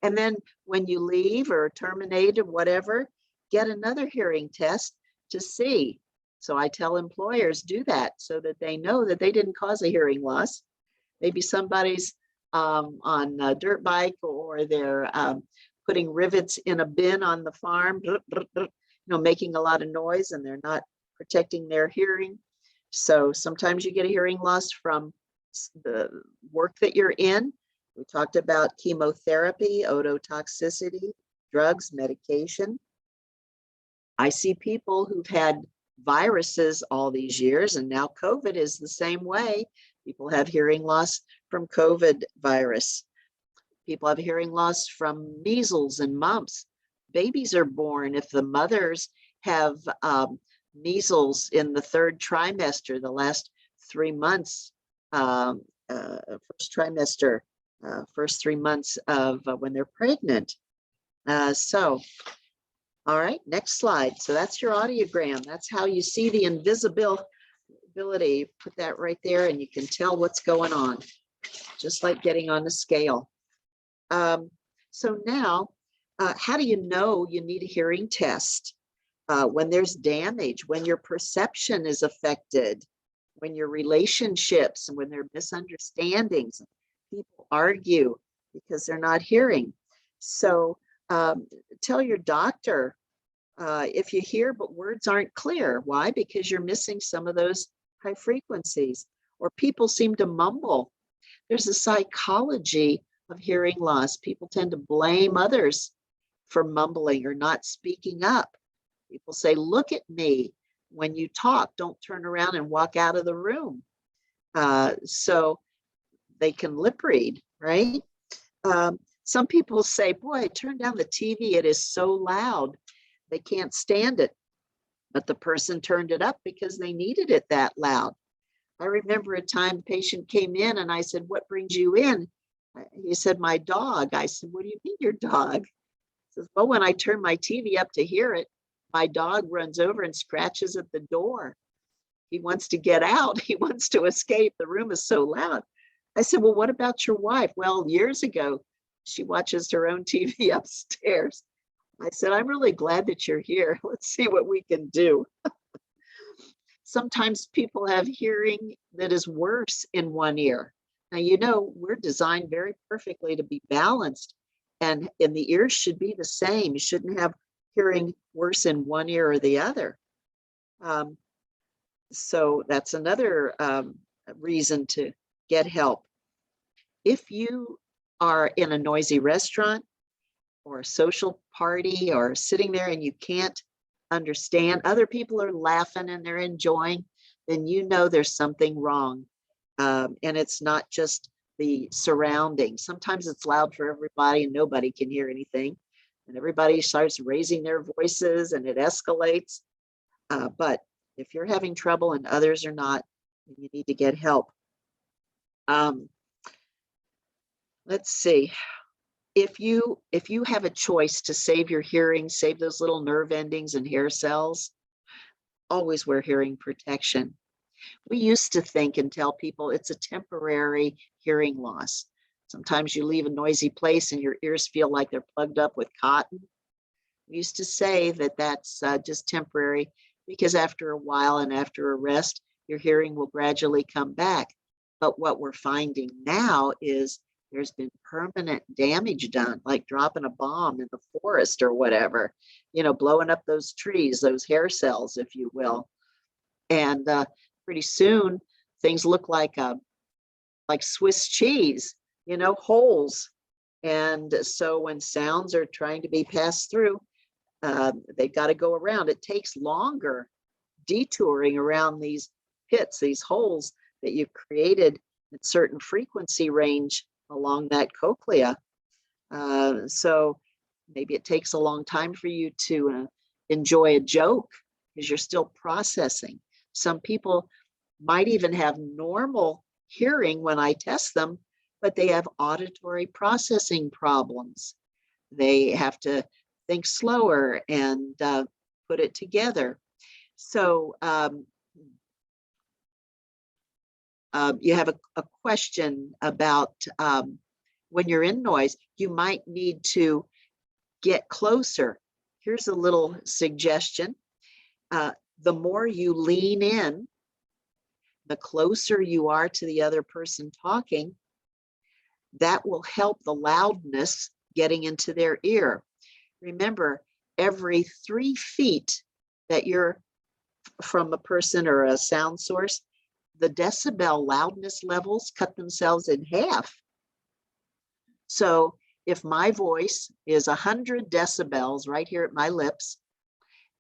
[SPEAKER 3] And then when you leave or terminate or whatever, get another hearing test to see. So I tell employers do that so that they know that they didn't cause a hearing loss. Maybe somebody's on a dirt bike or they're putting rivets in a bin on the farm, making a lot of noise, and they're not protecting their hearing. So sometimes you get a hearing loss from the work that you're in. We talked about chemotherapy, ototoxicity, drugs, medication. I see people who've had viruses all these years, and now COVID is the same way. People have hearing loss from COVID virus. People have hearing loss from measles and mumps. Babies are born if the mothers have measles in the third trimester, the last 3 months, first trimester, first 3 months of when they're pregnant. All right, next slide. So that's your audiogram. That's how you see the invisibility. Put that right there and you can tell what's going on, just like getting on a scale. So now, how do you know you need a hearing test? When there's damage, when your perception is affected, when your relationships and when there are misunderstandings, people argue because they're not hearing. So tell your doctor if you hear but words aren't clear. Why? Because you're missing some of those high frequencies, or people seem to mumble. There's a psychology of hearing loss. People tend to blame others for mumbling or not speaking up. People say, look at me when you talk, don't turn around and walk out of the room. So they can lip read, right? Some people say, boy, turn down the TV, it is so loud. They can't stand it. But the person turned it up because they needed it that loud. I remember a time a patient came in and I said, what brings you in? He said, my dog. I said, what do you mean your dog? He says, well, when I turn my TV up to hear it, my dog runs over and scratches at the door. He wants to get out. He wants to escape. The room is so loud. I said, well, what about your wife? Well, years ago, she watches her own TV upstairs. I said, I'm really glad that you're here. Let's see what we can do. Sometimes people have hearing that is worse in one ear. Now, you know, we're designed very perfectly to be balanced, and the ears should be the same. You shouldn't have hearing worse in one ear or the other. So that's another reason to get help. If you are in a noisy restaurant or a social party or sitting there and you can't understand, other people are laughing and they're enjoying, then you know there's something wrong. And it's not just the surroundings. Sometimes it's loud for everybody and nobody can hear anything. And everybody starts raising their voices and it escalates. But if you're having trouble and others are not, you need to get help. Let's see. If you have a choice to save your hearing, save those little nerve endings and hair cells, always wear hearing protection. We used to think and tell people it's a temporary hearing loss. Sometimes you leave a noisy place and your ears feel like they're plugged up with cotton. We used to say that that's just temporary because after a while and after a rest, your hearing will gradually come back. But what we're finding now is there's been permanent damage done, like dropping a bomb in the forest or whatever, you know, blowing up those trees, those hair cells, if you will. And pretty soon things look like Swiss cheese, you know, holes. And so when sounds are trying to be passed through, they've got to go around. It takes longer detouring around these pits, these holes that you've created at certain frequency range along that cochlea. So maybe it takes a long time for you to enjoy a joke because you're still processing. Some people might even have normal hearing when I test them, but they have auditory processing problems. They have to think slower and put it together. So you have a question about when you're in noise, you might need to get closer. Here's a little suggestion. The more you lean in, the closer you are to the other person talking, that will help the loudness getting into their ear. Remember, every 3 feet that you're from a person or a sound source, the decibel loudness levels cut themselves in half. So if my voice is 100 decibels right here at my lips,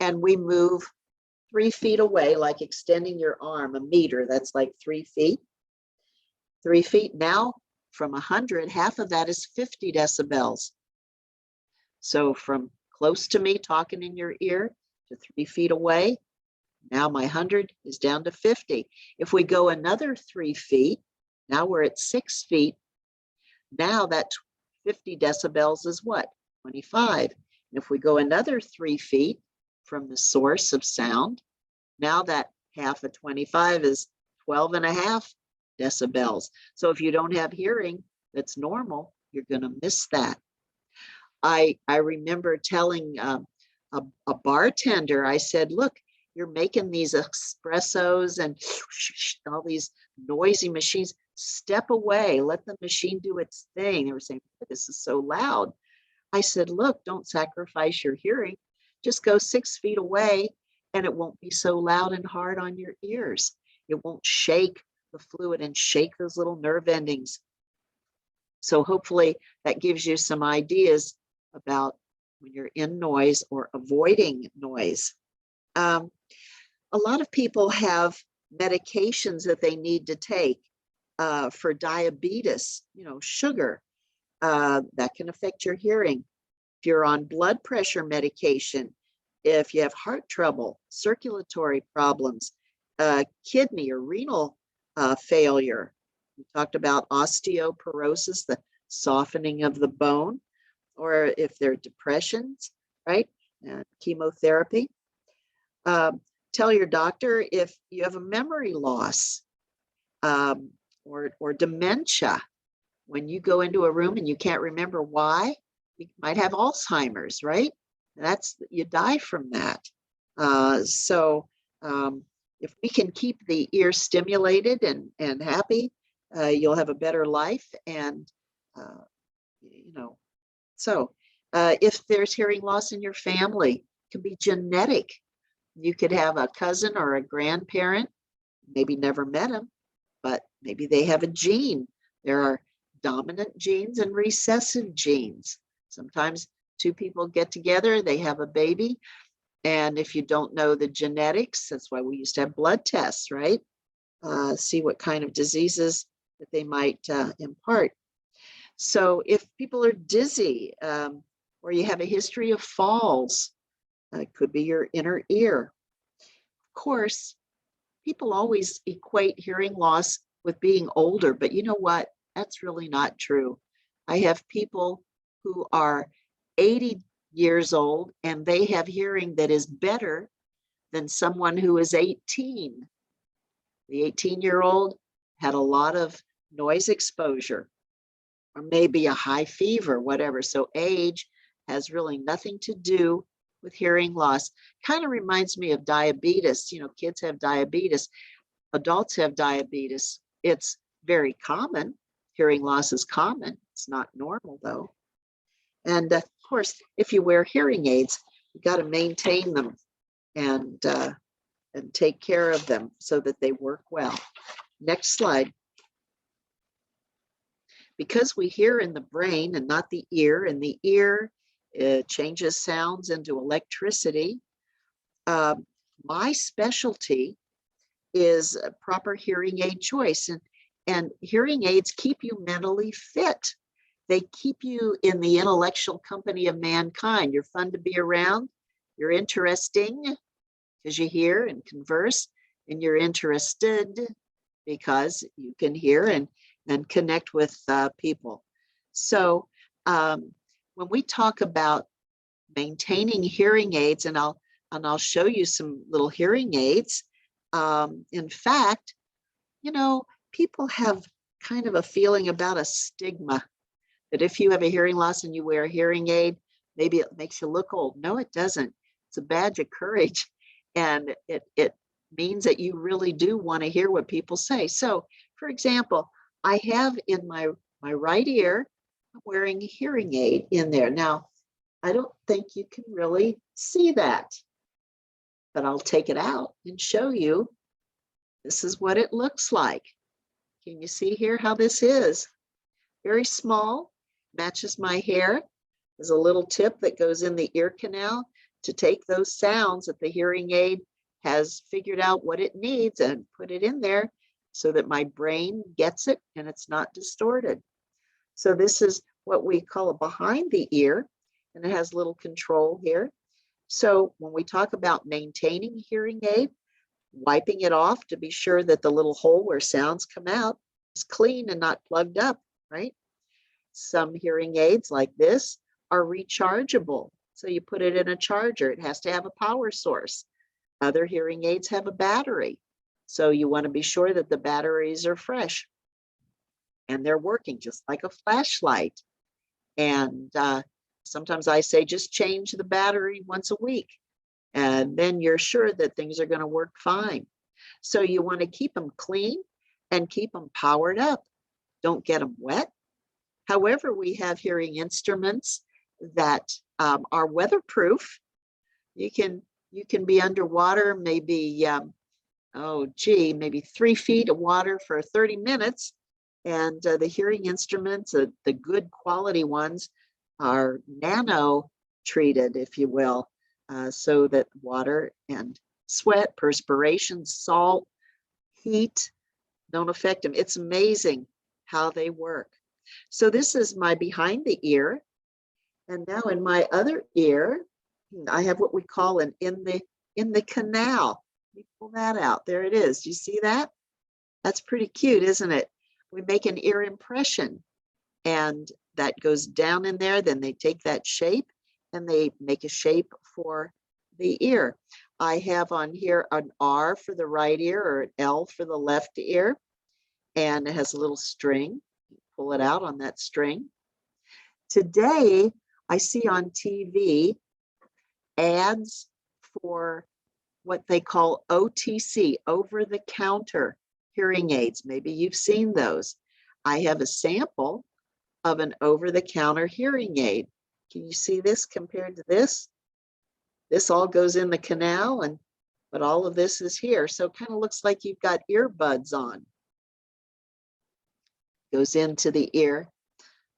[SPEAKER 3] and we move 3 feet away, like extending your arm, a meter, that's like 3 feet. 3 feet now, from 100, half of that is 50 decibels. So from close to me talking in your ear to 3 feet away, now my 100 is down to 50. If we go another 3 feet, now we're at 6 feet. Now that 50 decibels is what? 25. And if we go another 3 feet from the source of sound, now that half of 25 is 12 and a half decibels. So if you don't have hearing that's normal, you're going to miss that. I remember telling a bartender, I said, look, you're making these espressos and all these noisy machines. Step away, let the machine do its thing. They were saying, this is so loud. I said, look, don't sacrifice your hearing. Just go 6 feet away and it won't be so loud and hard on your ears. It won't shake the fluid and shake those little nerve endings. So hopefully that gives you some ideas about when you're in noise or avoiding noise. A lot of people have medications that they need to take for diabetes, sugar, that can affect your hearing. If you're on blood pressure medication, if you have heart trouble, circulatory problems, kidney or renal failure. We talked about osteoporosis, the softening of the bone, or if there are depressions, right? Chemotherapy. Tell your doctor if you have a memory loss or dementia. When you go into a room and you can't remember why, you might have Alzheimer's, right? You die from that. So if we can keep the ear stimulated and happy, you'll have a better life. And, so if there's hearing loss in your family, it can be genetic. You could have a cousin or a grandparent, maybe never met them, but maybe they have a gene. There are dominant genes and recessive genes. Sometimes two people get together, they have a baby. And if you don't know the genetics, that's why we used to have blood tests, right? See what kind of diseases that they might impart. So if people are dizzy or you have a history of falls, it could be your inner ear. Of course, people always equate hearing loss with being older, but you know what? That's really not true. I have people who are 80 years old and they have hearing that is better than someone who is 18. The 18-year-old had a lot of noise exposure or maybe a high fever, whatever. So age has really nothing to do with hearing loss. Kind of reminds me of diabetes. Kids have diabetes, adults have diabetes. It's very common. Hearing loss is common. It's not normal though. And of course, if you wear hearing aids, you got to maintain them and take care of them so that they work well. Next slide. Because we hear in the brain and not the ear, and the ear changes sounds into electricity, my specialty is a proper hearing aid choice. And hearing aids keep you mentally fit. They keep you in the intellectual company of mankind. You're fun to be around. You're interesting because you hear and converse, and you're interested because you can hear and connect with people. So when we talk about maintaining hearing aids, and I'll show you some little hearing aids. In fact, people have kind of a feeling about a stigma that if you have a hearing loss and you wear a hearing aid, maybe it makes you look old. No, it doesn't. It's a badge of courage. And it means that you really do want to hear what people say. So, for example, I have in my right ear I'm wearing a hearing aid in there. Now, I don't think you can really see that, but I'll take it out and show you. This is what it looks like. Can you see here how this is? Very small, matches my hair. There's a little tip that goes in the ear canal to take those sounds that the hearing aid has figured out what it needs and put it in there so that my brain gets it and it's not distorted. So this is what we call a behind the ear, and it has little control here. So when we talk about maintaining hearing aid, wiping it off to be sure that the little hole where sounds come out is clean and not plugged up, right? Some hearing aids like this are rechargeable. So you put it in a charger. It has to have a power source. Other hearing aids have a battery. So you want to be sure that the batteries are fresh and they're working just like a flashlight. And sometimes I say just change the battery once a week, and then you're sure that things are going to work fine. So you want to keep them clean and keep them powered up. Don't get them wet. However, we have hearing instruments that are weatherproof. You can be underwater, maybe, maybe 3 feet of water for 30 minutes. And the hearing instruments, the good quality ones, are nano treated, if you will, so that water and sweat, perspiration, salt, heat don't affect them. It's amazing how they work. So this is my behind the ear. And now in my other ear, I have what we call an in the canal. Let me pull that out. There it is. Do you see that? That's pretty cute, isn't it? We make an ear impression, and that goes down in there. Then they take that shape and they make a shape for the ear. I have on here an R for the right ear or an L for the left ear, and it has a little string. Pull it out on that string. Today, I see on TV ads for what they call OTC, over-the-counter hearing aids. Maybe you've seen those. I have a sample of an over-the-counter hearing aid. Can you see this compared to this? This all goes in the canal, but all of this is here. So it kind of looks like you've got earbuds on. Goes into the ear,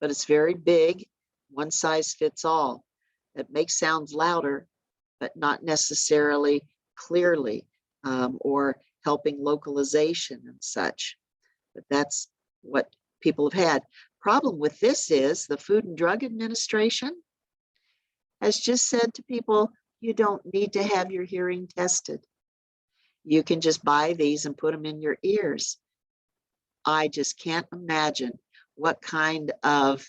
[SPEAKER 3] but it's very big. One size fits all. It makes sounds louder, but not necessarily clearly, or helping localization and such. But that's what people have had. Problem with this is the Food and Drug Administration has just said to people, you don't need to have your hearing tested. You can just buy these and put them in your ears. I just can't imagine what kind of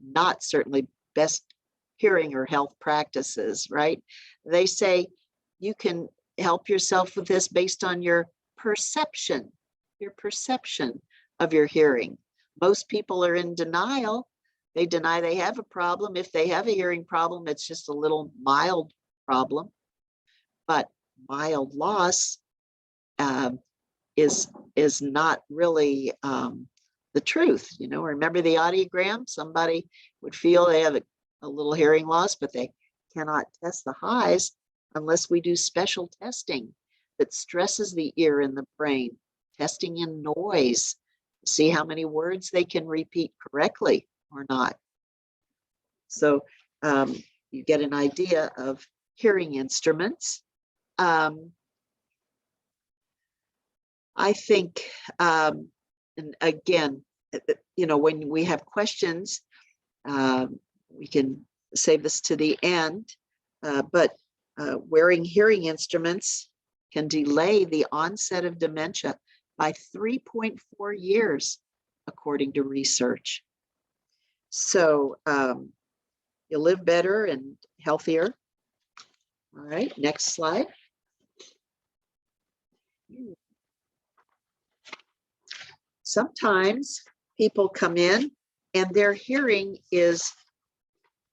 [SPEAKER 3] not certainly best hearing or health practices, right? They say you can help yourself with this based on your perception of your hearing. Most people are in denial. They deny they have a problem. If they have a hearing problem, it's just a little mild problem. But mild loss is not really the truth. You know, remember the audiogram? Somebody would feel they have a little hearing loss, but they cannot test the highs unless we do special testing that stresses the ear and the brain, testing in noise, see how many words they can repeat correctly or not. So you get an idea of hearing instruments. I think, and again, you know, when we have questions, we can save this to the end, but wearing hearing instruments can delay the onset of dementia by 3.4 years, according to research. So you'll live better and healthier. All right, next slide. Sometimes people come in and their hearing is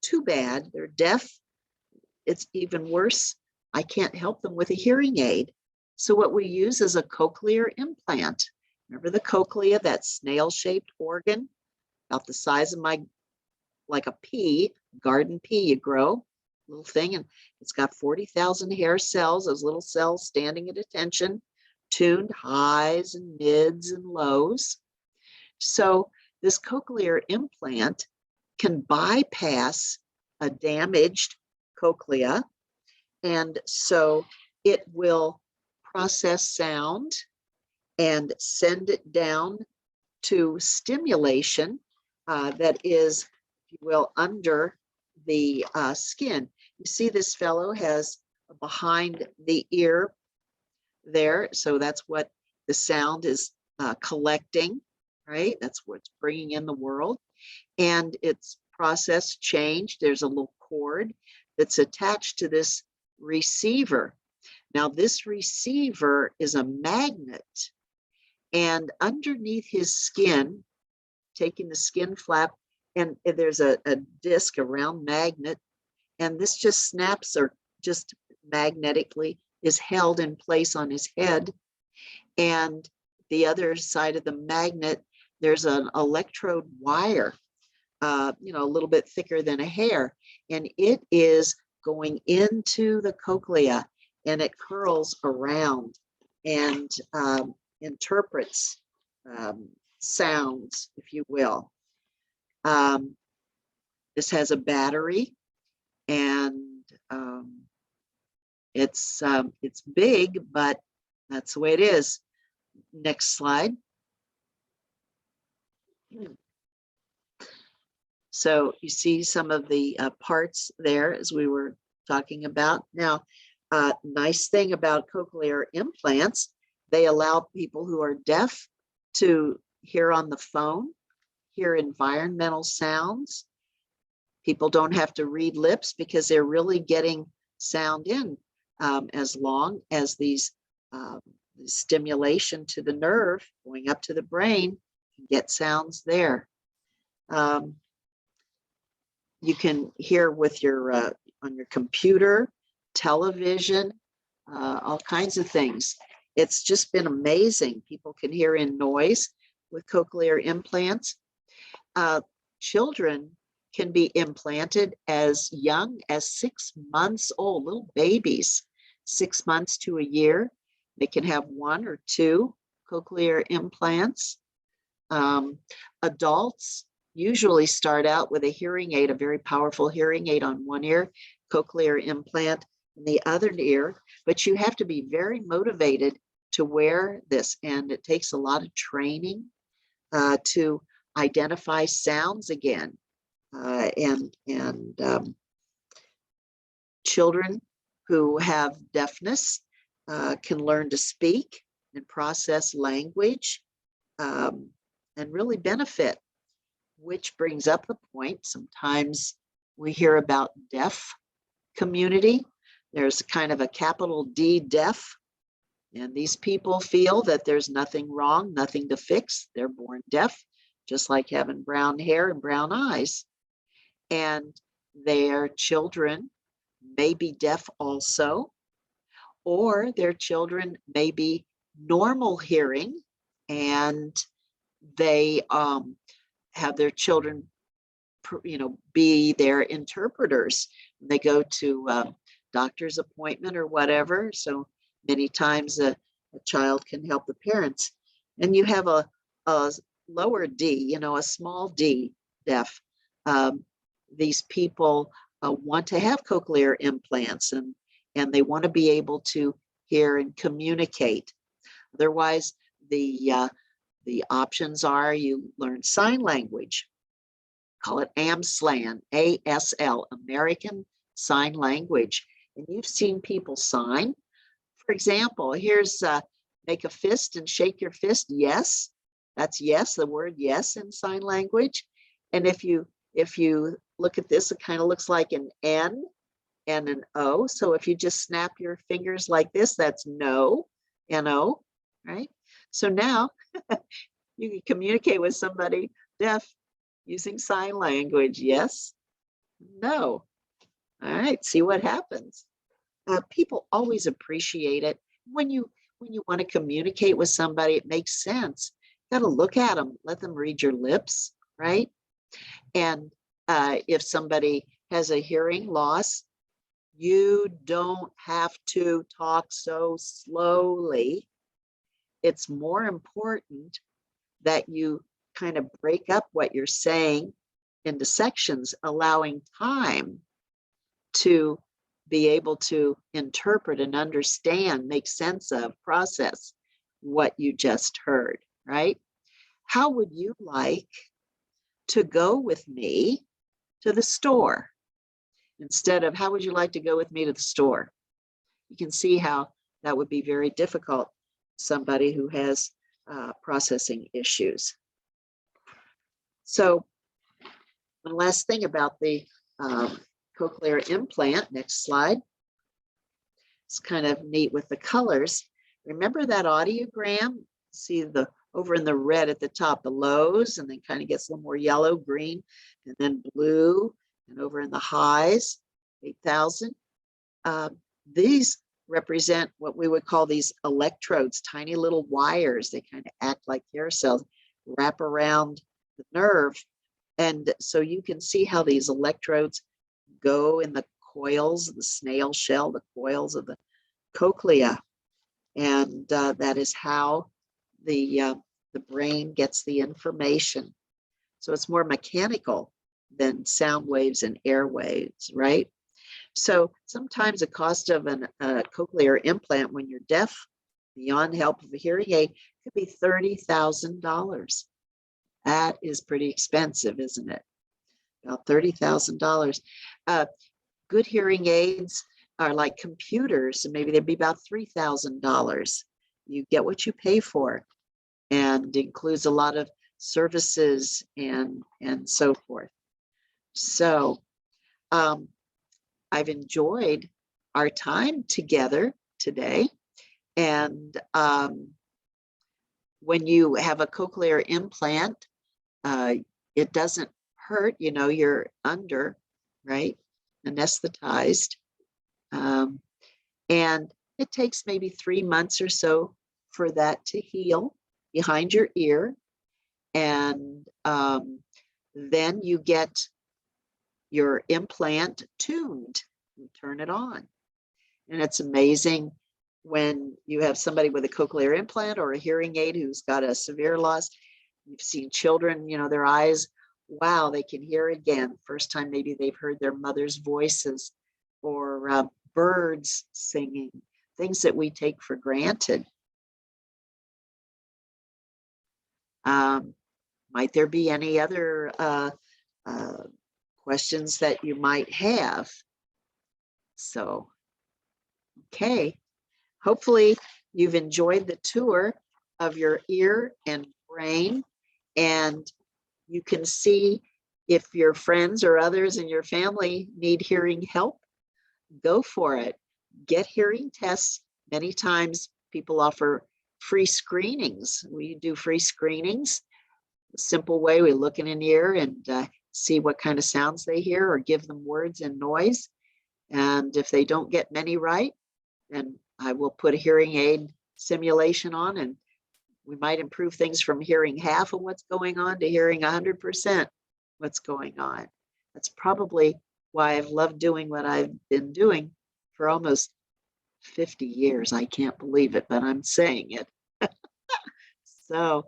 [SPEAKER 3] too bad. They're deaf. It's even worse. I can't help them with a hearing aid. So what we use is a cochlear implant. Remember the cochlea, that snail-shaped organ? about the size of like a pea, garden pea you grow, little thing, and it's got 40,000 hair cells, those little cells standing at attention, tuned highs and mids and lows. So this cochlear implant can bypass a damaged cochlea, and so it will process sound and send it down to stimulation that is, if you will, under the skin. You see this fellow has behind the ear there, so that's what the sound is collecting, right? That's what's bringing in the world. And it's process changed. There's a little cord that's attached to this receiver. Now this receiver is a magnet, and underneath his skin, taking the skin flap, and there's a disc, a round magnet, and this just snaps or just magnetically is held in place on his head. And the other side of the magnet, there's an electrode wire, a little bit thicker than a hair, and it is going into the cochlea, and it curls around and interprets sounds, if you will. This has a battery, and it's big, but that's the way it is. Next slide. So you see some of the parts there as we were talking about. Now, nice thing about cochlear implants, they allow people who are deaf to hear on the phone, hear environmental sounds. People don't have to read lips because they're really getting sound in, as long as these stimulation to the nerve going up to the brain, get sounds there. You can hear with your on your computer, television, all kinds of things. It's just been amazing. People can hear in noise with cochlear implants. Children can be implanted as young as 6 months old, little babies, 6 months to a year. They can have 1 or 2 cochlear implants. Adults usually start out with a hearing aid, a very powerful hearing aid on one ear, cochlear implant in the other ear, but you have to be very motivated to wear this, and it takes a lot of training to identify sounds again. Children who have deafness can learn to speak and process language and really benefit, which brings up the point. Sometimes we hear about deaf community. There's kind of a capital D deaf, and these people feel that there's nothing wrong, nothing to fix. They're born deaf, just like having brown hair and brown eyes. And their children may be deaf also, or their children may be normal hearing, and they have their children, be their interpreters. They go to doctor's appointment or whatever. So many times a child can help the parents. And you have a lower D, a small d deaf. These people want to have cochlear implants, and they want to be able to hear and communicate. Otherwise, the options are you learn sign language, call it AMSLAN, ASL, American Sign Language. And you've seen people sign. For example, here's make a fist and shake your fist. Yes, that's yes, the word yes in sign language. And if you look at this, it kind of looks like an N and an O. So if you just snap your fingers like this, that's no, N-O, right? So now you can communicate with somebody deaf using sign language. Yes, no. All right, see what happens. People always appreciate it. When you want to communicate with somebody, it makes sense. You got to look at them, let them read your lips, right? And if somebody has a hearing loss, you don't have to talk so slowly. It's more important that you kind of break up what you're saying into sections, allowing time to be able to interpret and understand, make sense of, process what you just heard, right? How would you like to go with me to the store? Instead of, how would you like to go with me to the store? You can see how that would be very difficult, somebody who has processing issues. So one last thing about the cochlear implant, next slide. It's kind of neat with the colors. Remember that audiogram? See the over in the red at the top, the lows, and then kind of gets a little more yellow, green, and then blue, and over in the highs, 8,000. These represent what we would call these electrodes, tiny little wires. They kind of act like hair cells, wrap around the nerve. And so you can see how these electrodes go in the coils, the snail shell, the coils of the cochlea. And that is how the brain gets the information. So it's more mechanical than sound waves and air waves, right? So sometimes the cost of a cochlear implant when you're deaf, beyond help of a hearing aid, could be $30,000. That is pretty expensive, isn't it? About $30,000. Good hearing aids are like computers, and maybe they'd be about $3,000. You get what you pay for, and includes a lot of services and so forth. So I've enjoyed our time together today. And when you have a cochlear implant, it doesn't hurt, you know, you're under, right, anesthetized. And it takes maybe 3 months or so for that to heal behind your ear. And then you get your implant tuned, you turn it on. And it's amazing when you have somebody with a cochlear implant or a hearing aid who's got a severe loss. You've seen children, you know, their eyes, wow, they can hear again. First time maybe they've heard their mother's voices, or birds singing, things that we take for granted. Might there be any other questions that you might have? So, okay, hopefully you've enjoyed the tour of your ear and brain, and you can see if your friends or others in your family need hearing help, go for it. Get hearing tests. Many times people offer free screenings. We do free screenings. A simple way, we look in an ear and see what kind of sounds they hear, or give them words and noise. And if they don't get many right, then I will put a hearing aid simulation on, and we might improve things from hearing half of what's going on to hearing 100% what's going on. That's probably why I've loved doing what I've been doing for almost 50 years. I can't believe it, but I'm saying it. So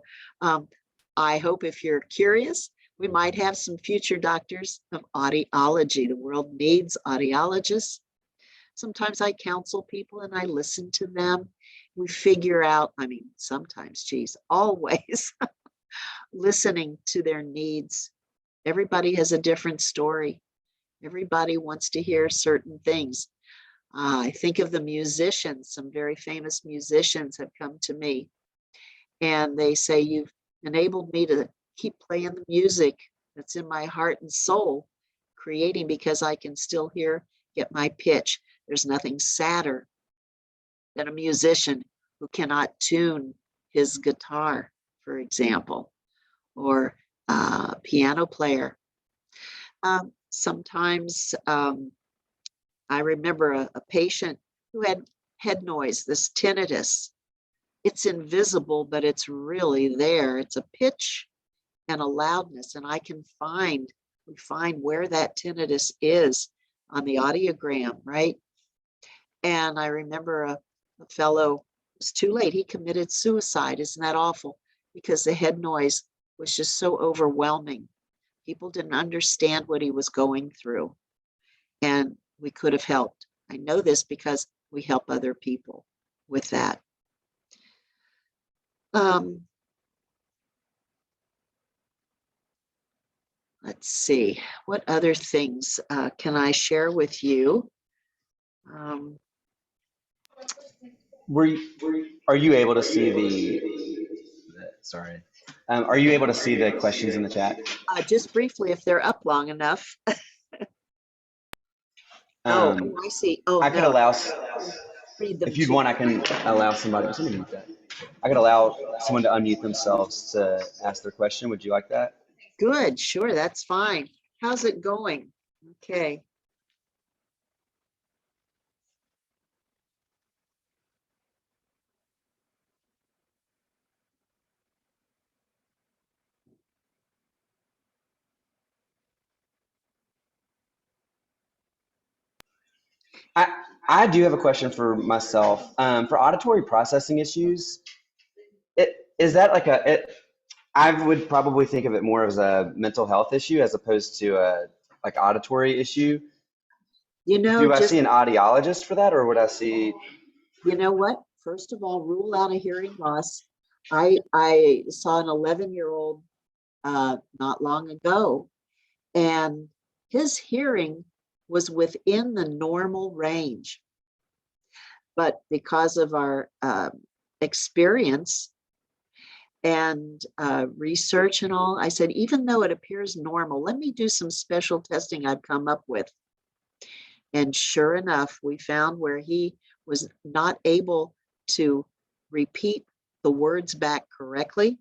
[SPEAKER 3] I hope if you're curious, we might have some future doctors of audiology. The world needs audiologists. Sometimes I counsel people and I listen to them. We figure out, I mean, sometimes, geez, always listening to their needs. Everybody has a different story. Everybody wants to hear certain things. I think of the musicians. Some very famous musicians have come to me and they say, you've enabled me to keep playing the music that's in my heart and soul, creating, because I can still hear, get my pitch. There's nothing sadder than a musician who cannot tune his guitar, for example, or a piano player. Sometimes I remember a patient who had head noise, this tinnitus. It's invisible, but it's really there. It's a pitch and a loudness, and we find where that tinnitus is on the audiogram, right? And I remember a fellow, it was too late, he committed suicide. Isn't that awful? Because the head noise was just so overwhelming. People didn't understand what he was going through, and we could have helped. I know this because we help other people with that. Let's see, what other things can I share with you?
[SPEAKER 1] Are you able to see sorry. Are you able to see the questions in the chat?
[SPEAKER 3] Just briefly, if they're up long enough. I see. Oh,
[SPEAKER 1] I could
[SPEAKER 3] no.
[SPEAKER 1] allow,
[SPEAKER 3] Read them
[SPEAKER 1] if you'd
[SPEAKER 3] too.
[SPEAKER 1] want, I can allow somebody, I could allow someone to unmute themselves to ask their question. Would you like that?
[SPEAKER 3] Good, sure, that's fine. How's it going? Okay.
[SPEAKER 1] I do have a question for myself. For auditory processing issues, is that like I would probably think of it more as a mental health issue as opposed to a like auditory issue.
[SPEAKER 3] You know,
[SPEAKER 1] Do I see an audiologist for that, or would I see?
[SPEAKER 3] You know what? First of all, rule out a hearing loss. I saw an 11-year-old not long ago, and his hearing was within the normal range. But because of our experience and research and all, I said, even though it appears normal, let me do some special testing I've come up with. And sure enough, we found where he was not able to repeat the words back correctly.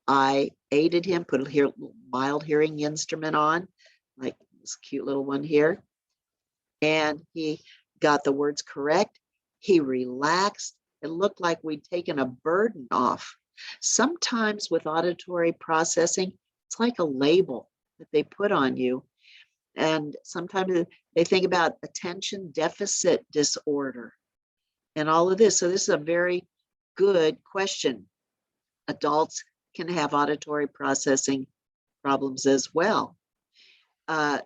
[SPEAKER 3] I aided him, put a mild hearing instrument on, like this cute little one here. And he got the words correct. He relaxed. It looked like we'd taken a burden off. Sometimes with auditory processing, it's like a label that they put on you. And sometimes they think about attention deficit disorder and all of this. So this is a very good question. Adults can have auditory processing problems as well.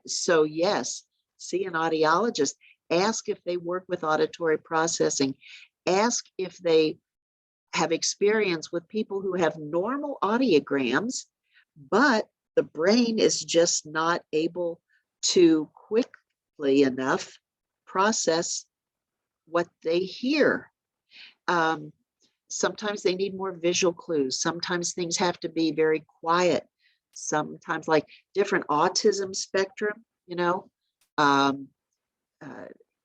[SPEAKER 3] So yes, see an audiologist. Ask if they work with auditory processing. Ask if they have experience with people who have normal audiograms, but the brain is just not able to quickly enough process what they hear. Sometimes they need more visual clues. Sometimes things have to be very quiet. Sometimes like different autism spectrum, you know,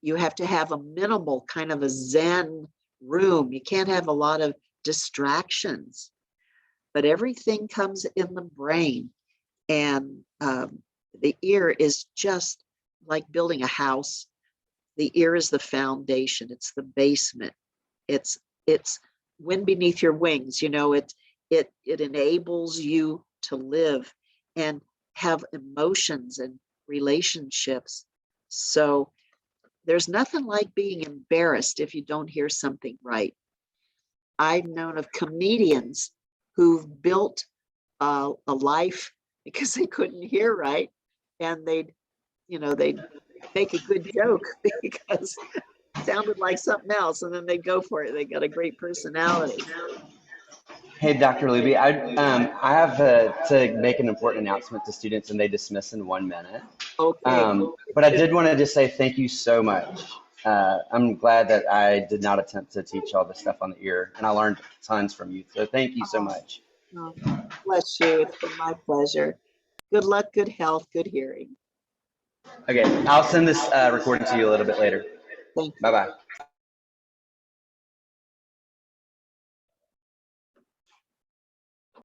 [SPEAKER 3] you have to have a minimal kind of a Zen room. You can't have a lot of distractions, but everything comes in the brain. And the ear is just like building a house. The ear is the foundation. It's the basement. It's wind beneath your wings. You know, it enables you to live and have emotions and relationships. So there's nothing like being embarrassed if you don't hear something right. I've known of comedians who've built a life because they couldn't hear right, and they'd make a good joke because it sounded like something else, and then they'd go for it. They got a great personality.
[SPEAKER 1] Hey, Dr. Luby, I have to make an important announcement to students, and they dismiss in 1 minute.
[SPEAKER 3] Okay.
[SPEAKER 1] But I did want to just say thank you so much. I'm glad that I did not attempt to teach all this stuff on the ear, and I learned tons from you. So thank you so much.
[SPEAKER 3] Oh, bless you. It's been my pleasure. Good luck, good health, good hearing.
[SPEAKER 1] Okay, I'll send this recording to you a little bit later.
[SPEAKER 3] Thank you.
[SPEAKER 1] Bye-bye.